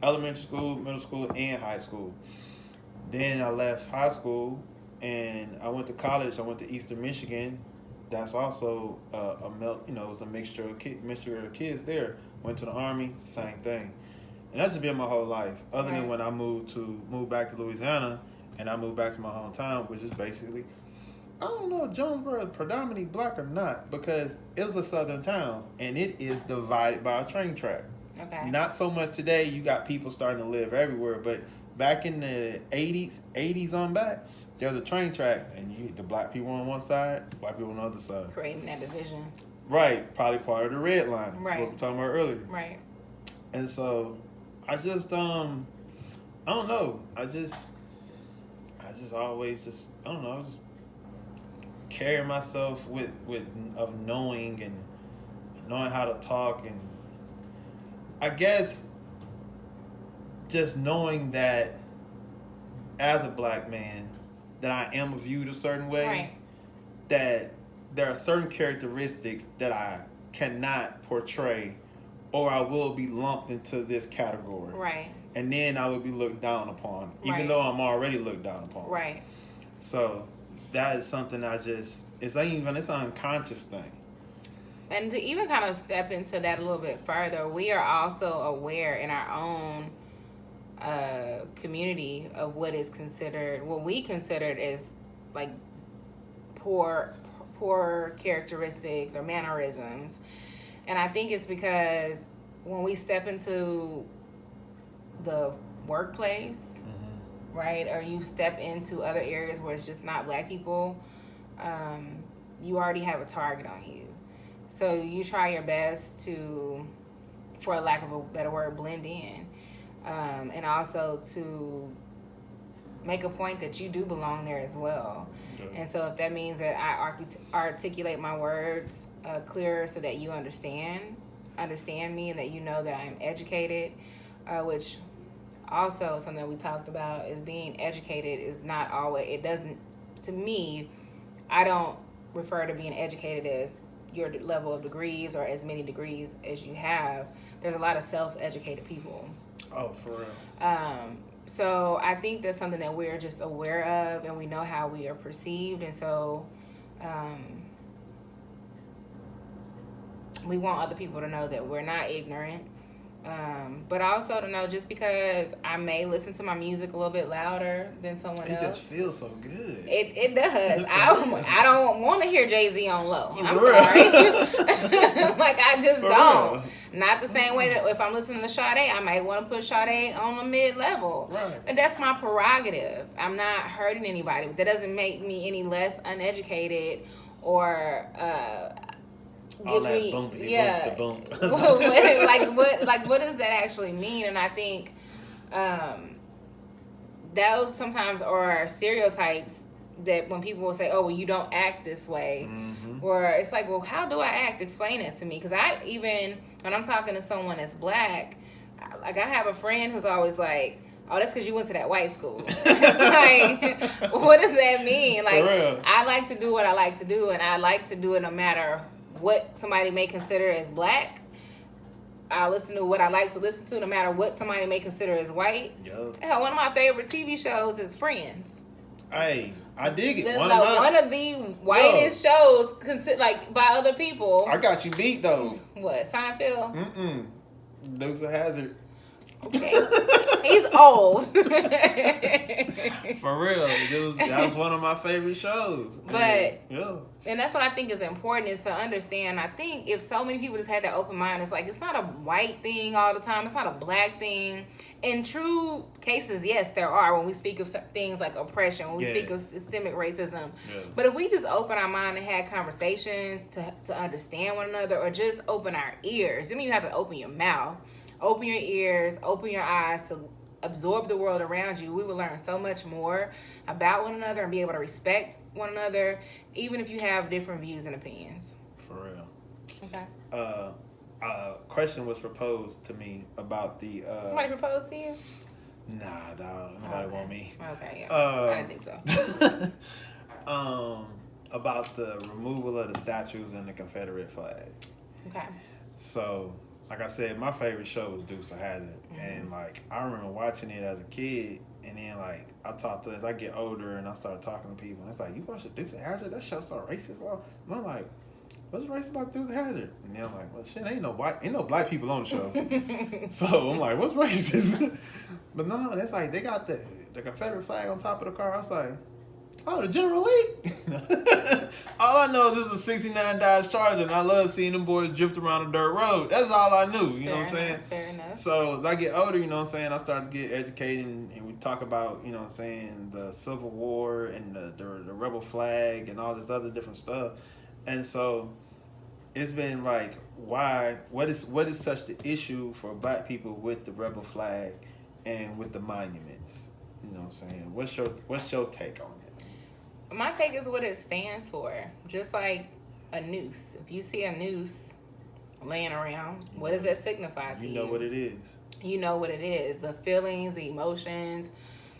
elementary school, middle school, and high school. Then I left high school, and I went to college. I went to Eastern Michigan. That's also it was a mixture of kids there. Went to the Army, same thing. And that's just been my whole life, other than when I moved back to Louisiana. And I moved back to my hometown, which is basically, I don't know if Jonesboro is predominantly black or not, because it's a southern town, and it is divided by a train track. Okay. Not so much today. You got people starting to live everywhere, but back in the 80s on back, there was a train track, and the black people on one side, black people on the other side. Creating that division. Right. Probably part of the redlining. Right. What we were talking about earlier. Right. And so, I just, I don't know. I just always I don't know, just carry myself with knowing how to talk, and I guess just knowing that as a black man that I am viewed a certain way, right. That there are certain characteristics that I cannot portray, or I will be lumped into this category. Right. And then I would be looked down upon, even right. though I'm already looked down upon. Right. So that is something it's an unconscious thing. And to even kind of step into that a little bit further, we are also aware in our own community of what we considered as like poor characteristics or mannerisms. And I think it's because when we step into the workplace, mm-hmm. right, or you step into other areas where it's just not black people, you already have a target on you. So you try your best to, for lack of a better word, blend in, and also to make a point that you do belong there as well. Okay. And so if that means that I articulate my words clearer so that you understand me, and that you know that I'm educated, which also something that we talked about is being educated is not always, it doesn't, to me, I don't refer to being educated as your level of degrees or as many degrees as you have. There's a lot of self-educated people. Oh, for real. So I think that's something that we're just aware of, and we know how we are perceived, and so we want other people to know that we're not ignorant. But also to know, just because I may listen to my music a little bit louder than someone else, it just feels so good. It does. I don't want to hear Jay-Z on low. I'm For sorry. real. Like, I just For don't. real. Not the same way that if I'm listening to Sade, I might want to put Sade on a mid-level. Right. And that's my prerogative. I'm not hurting anybody. But that doesn't make me any less uneducated or All gives that me boom. what does that actually mean? And I think those sometimes are stereotypes that when people will say, oh, well, you don't act this way, or it's like, well, how do I act? Explain it to me. Because even when I'm talking to someone that's black, I have a friend who's always like, oh, that's because you went to that white school. It's like, what does that mean? Like, I like to do what I like to do, and I like to do it no matter what somebody may consider as black. I listen to what I like to listen to, no matter what somebody may consider as white. Yep. Hell, one of my favorite TV shows is Friends. Hey, I dig it. One of the whitest shows, like by other people. I got you beat though. What, Seinfeld? Dukes of Hazzard. Okay, he's old. For real, that was one of my favorite shows. But yeah, and that's what I think is important, is to understand. I think if so many people just had that open mind, it's like, it's not a white thing all the time. It's not a black thing. In true cases, yes, there are, when we speak of things like oppression, when we speak of systemic racism. Yeah. But if we just open our mind and had conversations to understand one another, or just open our ears, you mean you have to open your mouth, open your ears, open your eyes to absorb the world around you, we will learn so much more about one another and be able to respect one another, even if you have different views and opinions. For real. Okay. A question was proposed to me about the... Somebody proposed to you? Nah, dog. Nobody want me. Okay, yeah. I didn't think so. About the removal of the statues and the Confederate flag. Okay. So, like I said, my favorite show was Dukes of Hazzard. And, like, I remember watching it as a kid. And then, like, as I get older and I start talking to people, and it's like, you watch the Dukes of Hazzard? That show's so racist. Well, and I'm like, what's racist about Dukes of Hazzard? And then I'm like, well, shit, ain't no black people on the show. So I'm like, what's racist? But no, that's like, they got the Confederate flag on top of the car. I was like, oh, the General Lee? All I know is this is a 69 Dodge Charger, and I love seeing them boys drift around a dirt road. That's all I knew, you know what I'm saying? Fair enough. So as I get older, you know what I'm saying, I start to get educated, and we talk about, you know what I'm saying, the Civil War and the rebel flag and all this other different stuff. And so it's been like, what is such the issue for black people with the rebel flag and with the monuments? You know what I'm saying? What's your take on it? My take is what it stands for. Just like a noose. If you see a noose laying around, what does that signify to you? You know what it is. You know what it is. The feelings, the emotions,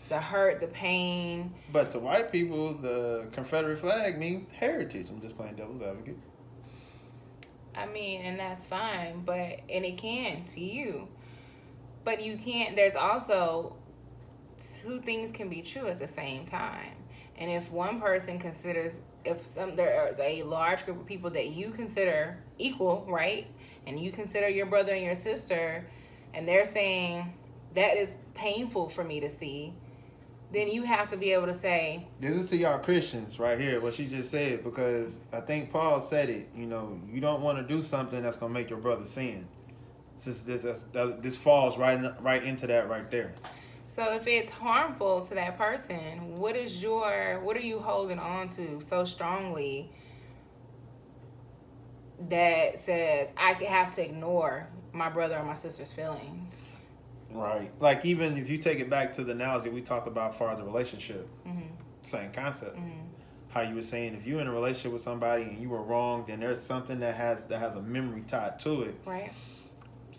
the hurt, the pain. But to white people, the Confederate flag means heritage. I'm just playing devil's advocate. I mean, and that's fine, and it can to you. But you can't, there's also, two things can be true at the same time. And if one person considers, there is a large group of people that you consider equal, right? And you consider your brother and your sister, and they're saying, that is painful for me to see, then you have to be able to say... This is to y'all Christians right here, what she just said, because I think Paul said it, you know, you don't want to do something that's going to make your brother sin. This falls right into that right there. So if it's harmful to that person, what are you holding on to so strongly that says I have to ignore my brother or my sister's feelings? Right. Like, even if you take it back to the analogy we talked about for the relationship, same concept. How you were saying, if you're in a relationship with somebody and you were wrong, then there's something that has a memory tied to it. Right.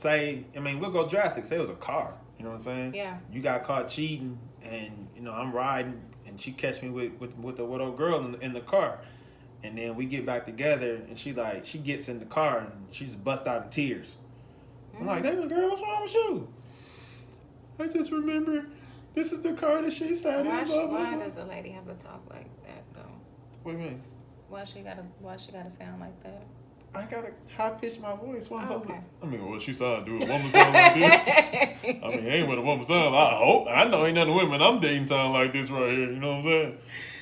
We'll go drastic. Say it was a car. You know what I'm saying? Yeah. You got caught cheating, and you know I'm riding, and she catch me with the old girl in the car, and then we get back together, and she gets in the car and she's bust out in tears. I'm like, damn girl, what's wrong with you? I just remember this is the car that she sat in. Why does a lady have to talk like that though? What do you mean? Why she gotta sound like that? I gotta high pitch my voice. What I'm supposed Okay. to? I mean, what she sound do a woman sound like this? I mean, ain't what a woman sound. I hope. I know ain't none of the women I'm dating sound like this right here. You know what I'm saying?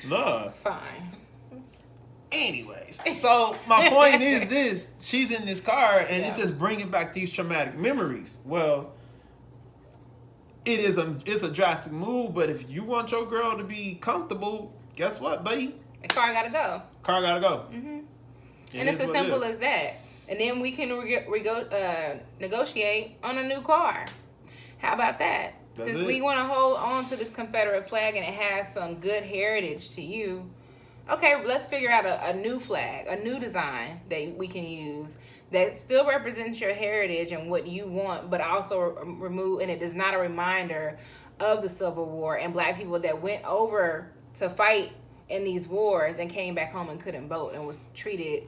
Nah. Fine. Anyways, so my point is this: she's in this car, and Yeah. it's just bringing back these traumatic memories. Well, it's a drastic move, but if you want your girl to be comfortable, guess what, buddy? The car gotta go. Car gotta go. Mm-hmm. And it's as simple as that. And then we can negotiate on a new car. How about that? That's Since it. we want to hold on to this Confederate flag and it has some good heritage to you, okay, let's figure out a new flag, a new design that we can use that still represents your heritage and what you want, but also remove, and it is not a reminder of the Civil War and black people that went over to fight in these wars and came back home and couldn't vote and was treated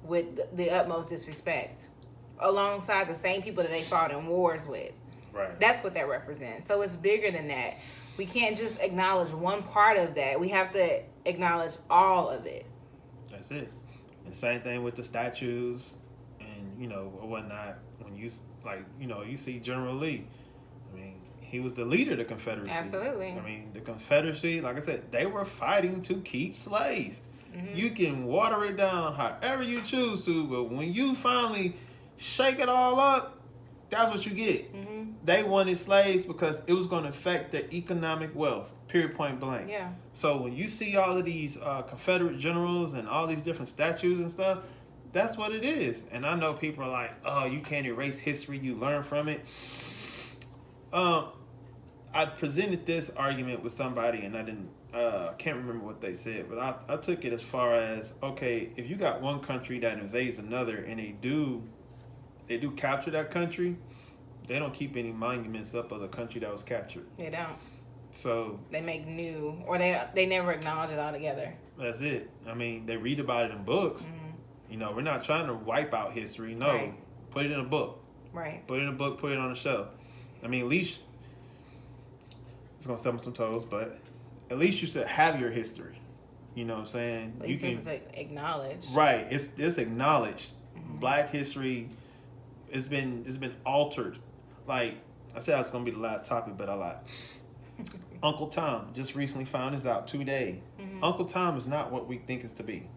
with the utmost disrespect alongside the same people that they fought in wars with. Right. That's what that represents. So it's bigger than that. We can't just acknowledge one part of that. We have to acknowledge all of it. That's it. And same thing with the statues and, whatnot. When you, you see General Lee. I mean, he was the leader of the Confederacy. Absolutely. I mean, the Confederacy, like I said, they were fighting to keep slaves. Mm-hmm. You can water it down however you choose to, but when you finally shake it all up, that's what you get. Mm-hmm. They wanted slaves because it was going to affect their economic wealth, period, point blank. Yeah. So when you see all of these Confederate generals and all these different statues and stuff, that's what it is. And I know people are like, oh, you can't erase history, you learn from it. I presented this argument with somebody and I can't remember what they said, but I took it as far as, okay, if you got one country that invades another and they do capture that country, they don't keep any monuments up of the country that was captured. They don't. So they make new, or they never acknowledge it altogether. That's it. I mean, they read about it in books. Mm-hmm. We're not trying to wipe out history. No, right. Put it in a book. Right. Put it in a book. Put it on a shelf. I mean, at least it's gonna step on some toes, but at least you should have your history. You know what I'm saying? At least it's acknowledged. Right. It's acknowledged. Mm-hmm. Black history has been altered. Like I said, it's gonna be the last topic, but I lied. Uncle Tom just recently found this out today. Mm-hmm. Uncle Tom is not what we think it's to be.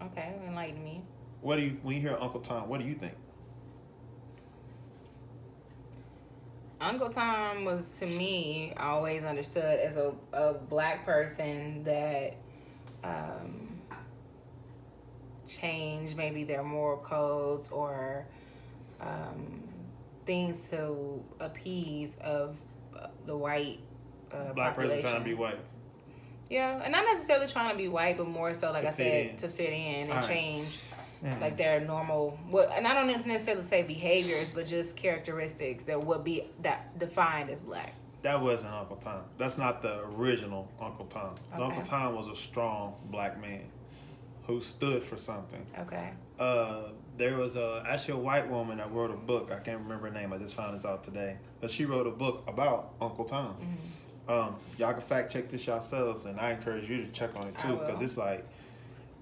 Okay, enlighten me. When you hear Uncle Tom, what do you think? Uncle Tom was, to me, always understood as a black person that changed maybe their moral codes or things to appease of the white black population. person trying to be white. Yeah, and not necessarily trying to be white, but more so, like I said, to fit in and change like their normal. And I don't necessarily say behaviors, but just characteristics that would be defined as black. That wasn't Uncle Tom. That's not the original Uncle Tom. Okay. Uncle Tom was a strong black man who stood for something. Okay. There was actually a white woman that wrote a book. I can't remember her name. I just found this out today. But she wrote a book about Uncle Tom. Mm-hmm. Y'all can fact check this yourselves, and I encourage you to check on it too, because it's like,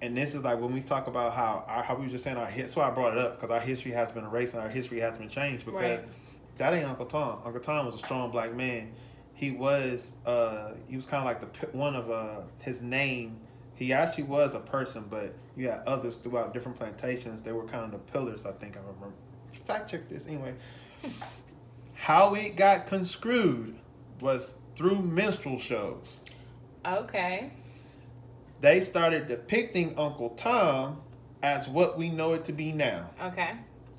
and this is like when we talk about how we were just saying that's why I brought it up, because our history has been erased and our history has been changed, because that ain't Uncle Tom. Uncle Tom was a strong black man. He was kind of like one of his name. He actually was a person, but you had others throughout different plantations. They were kind of the pillars, I think I remember. Fact check this anyway. How it got conscried was through minstrel shows. Okay. They started depicting Uncle Tom as what we know it to be now. Okay.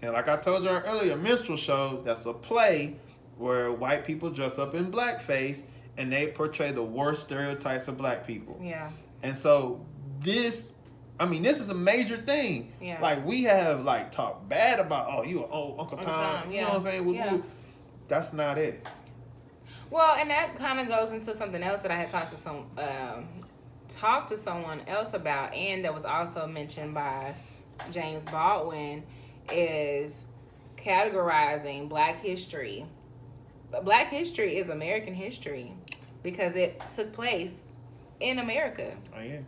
And like I told you earlier, minstrel show, that's a play where white people dress up in blackface and they portray the worst stereotypes of black people. Yeah. And so this is a major thing. Yeah. Like we have talked bad about, you Uncle Tom. You know what I'm saying? That's not it. Well, and that kind of goes into something else that I had talked to someone else about, and that was also mentioned by James Baldwin, is categorizing Black history. Black history is American history because it took place in America. Oh yeah.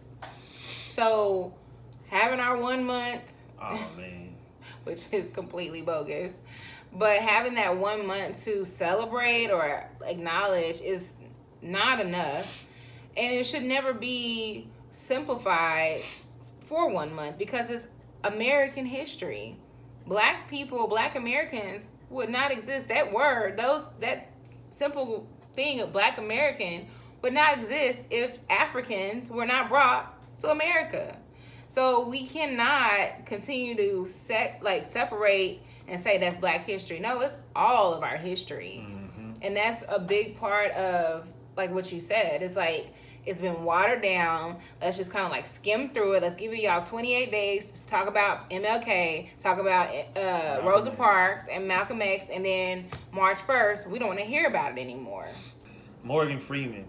So having our 1 month Oh man. which is completely bogus. But having that 1 month to celebrate or acknowledge is not enough. And it should never be simplified for 1 month because it's American history. Black people, Black Americans would not exist. That word, that simple thing of Black American would not exist if Africans were not brought to America. So we cannot continue to separate and say that's Black history. No, it's all of our history. Mm-hmm. And that's a big part of like what you said. It's like it's been watered down. Let's just kind of like skim through it. Let's give y'all 28 days to talk about MLK, talk about Rosa Parks and Malcolm X, and then March 1st, we don't want to hear about it anymore. Morgan Freeman,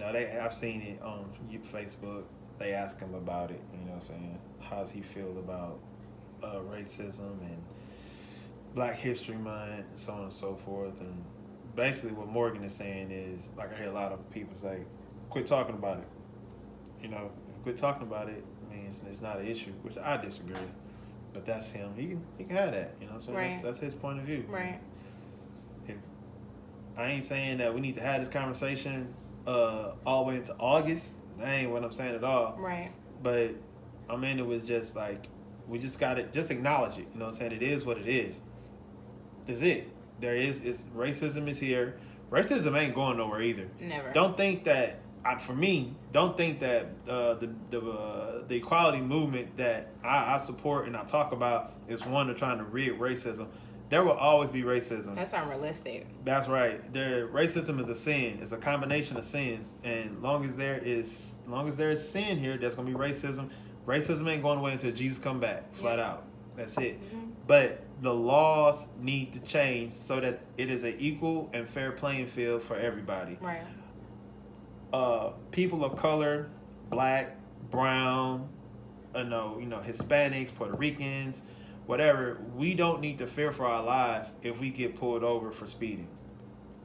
I've seen it on Facebook. They ask him about it, saying, how's he feel about racism and Black History Month, so on and so forth. And basically what Morgan is saying is, like I hear a lot of people say, quit talking about it. Quit talking about it means it's not an issue, which I disagree. But that's him. He can have that, so right. that's his point of view. Right. I ain't saying that we need to have this conversation all the way into August. That ain't what I'm saying at all. Right. But it was just like, we just got to just acknowledge it. It is what it is. That's it. Racism is here. Racism ain't going nowhere either. Never. Don't think that, for me, don't think that the equality movement that I support and I talk about is one to trying to rid racism. There will always be racism. That's unrealistic. That's right. Racism is a sin. It's a combination of sins, and long as there is sin here, there's gonna be racism. Racism ain't going away until Jesus come back. Flat out. That's it. Mm-hmm. But the laws need to change so that it is an equal and fair playing field for everybody. Right. People of color, Black, brown, Hispanics, Puerto Ricans, whatever, we don't need to fear for our life if we get pulled over for speeding.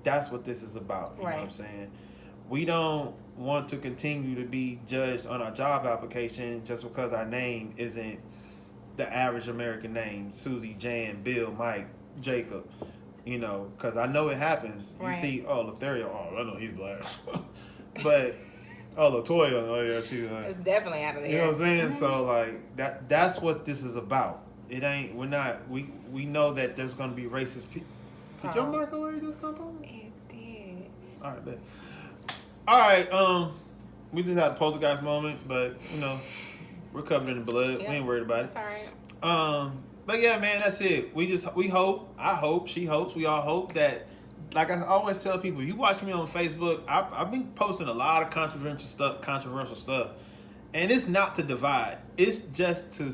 That's what this is about. You know what I'm saying? We don't want to continue to be judged on our job application just because our name isn't the average American name. Susie, Jan, Bill, Mike, Jacob. Because I know it happens. Right. You see, Lothario, I know he's Black. But, Toya, she's Black. It's definitely out of there. You know what I'm saying? Mm-hmm. So, like, that's what this is about. We know that there's going to be racist people. Did your microwave just come on? It did. All right, bet. All right, we just had a poltergeist moment, but, we're covered in the blood. Yep. We ain't worried about it. That's all right. But yeah, man, that's it. We hope, I hope, she hopes, we all hope that, like I always tell people, you watch me on Facebook, I've been posting a lot of controversial stuff, and it's not to divide. It's just to,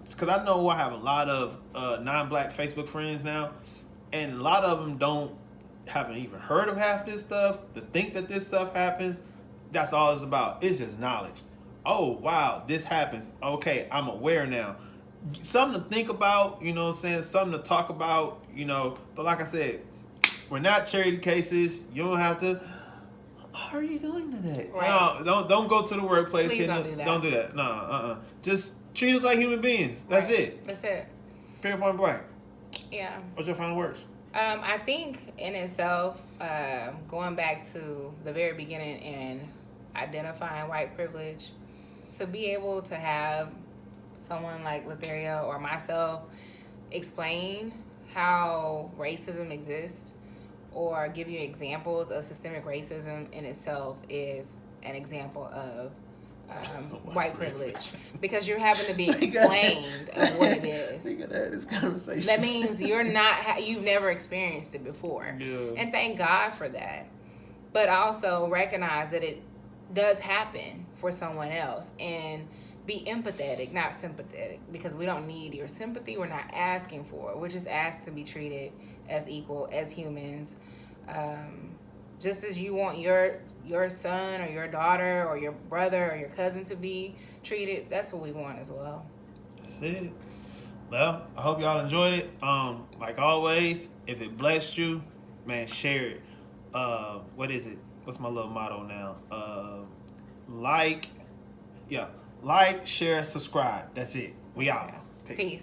because I know I have a lot of non-Black Facebook friends now, and a lot of them haven't even heard of half this stuff, to think that this stuff happens. That's all it's about. It's just knowledge. Oh, wow, this happens. Okay, I'm aware now. Something to think about, something to talk about, But like I said, we're not charity cases. You don't have to, how are you doing today? Right. No, don't go to the workplace. Please don't do that. Don't do that. No, Just treat us like human beings. That's it. That's it. Period, point blank. Yeah. What's your final words? I think in itself, going back to the very beginning and identifying white privilege, to be able to have someone like Lothario or myself explain how racism exists or give you examples of systemic racism in itself is an example of white privilege, because you're having to be explained of what it is. We gotta have this conversation. That means you've never experienced it before. Yeah. And thank God for that. But also recognize that it does happen for someone else and be empathetic, not sympathetic, because we don't need your sympathy. We're not asking for it. We're just asked to be treated as equal, as humans. Just as you want your son or your daughter or your brother or your cousin to be treated, that's what we want as well. That's it. Well, I hope y'all enjoyed it. Like always, if it blessed you, man, share it. What is it? What's my little motto now? Like, share, subscribe. That's it. We out. Peace.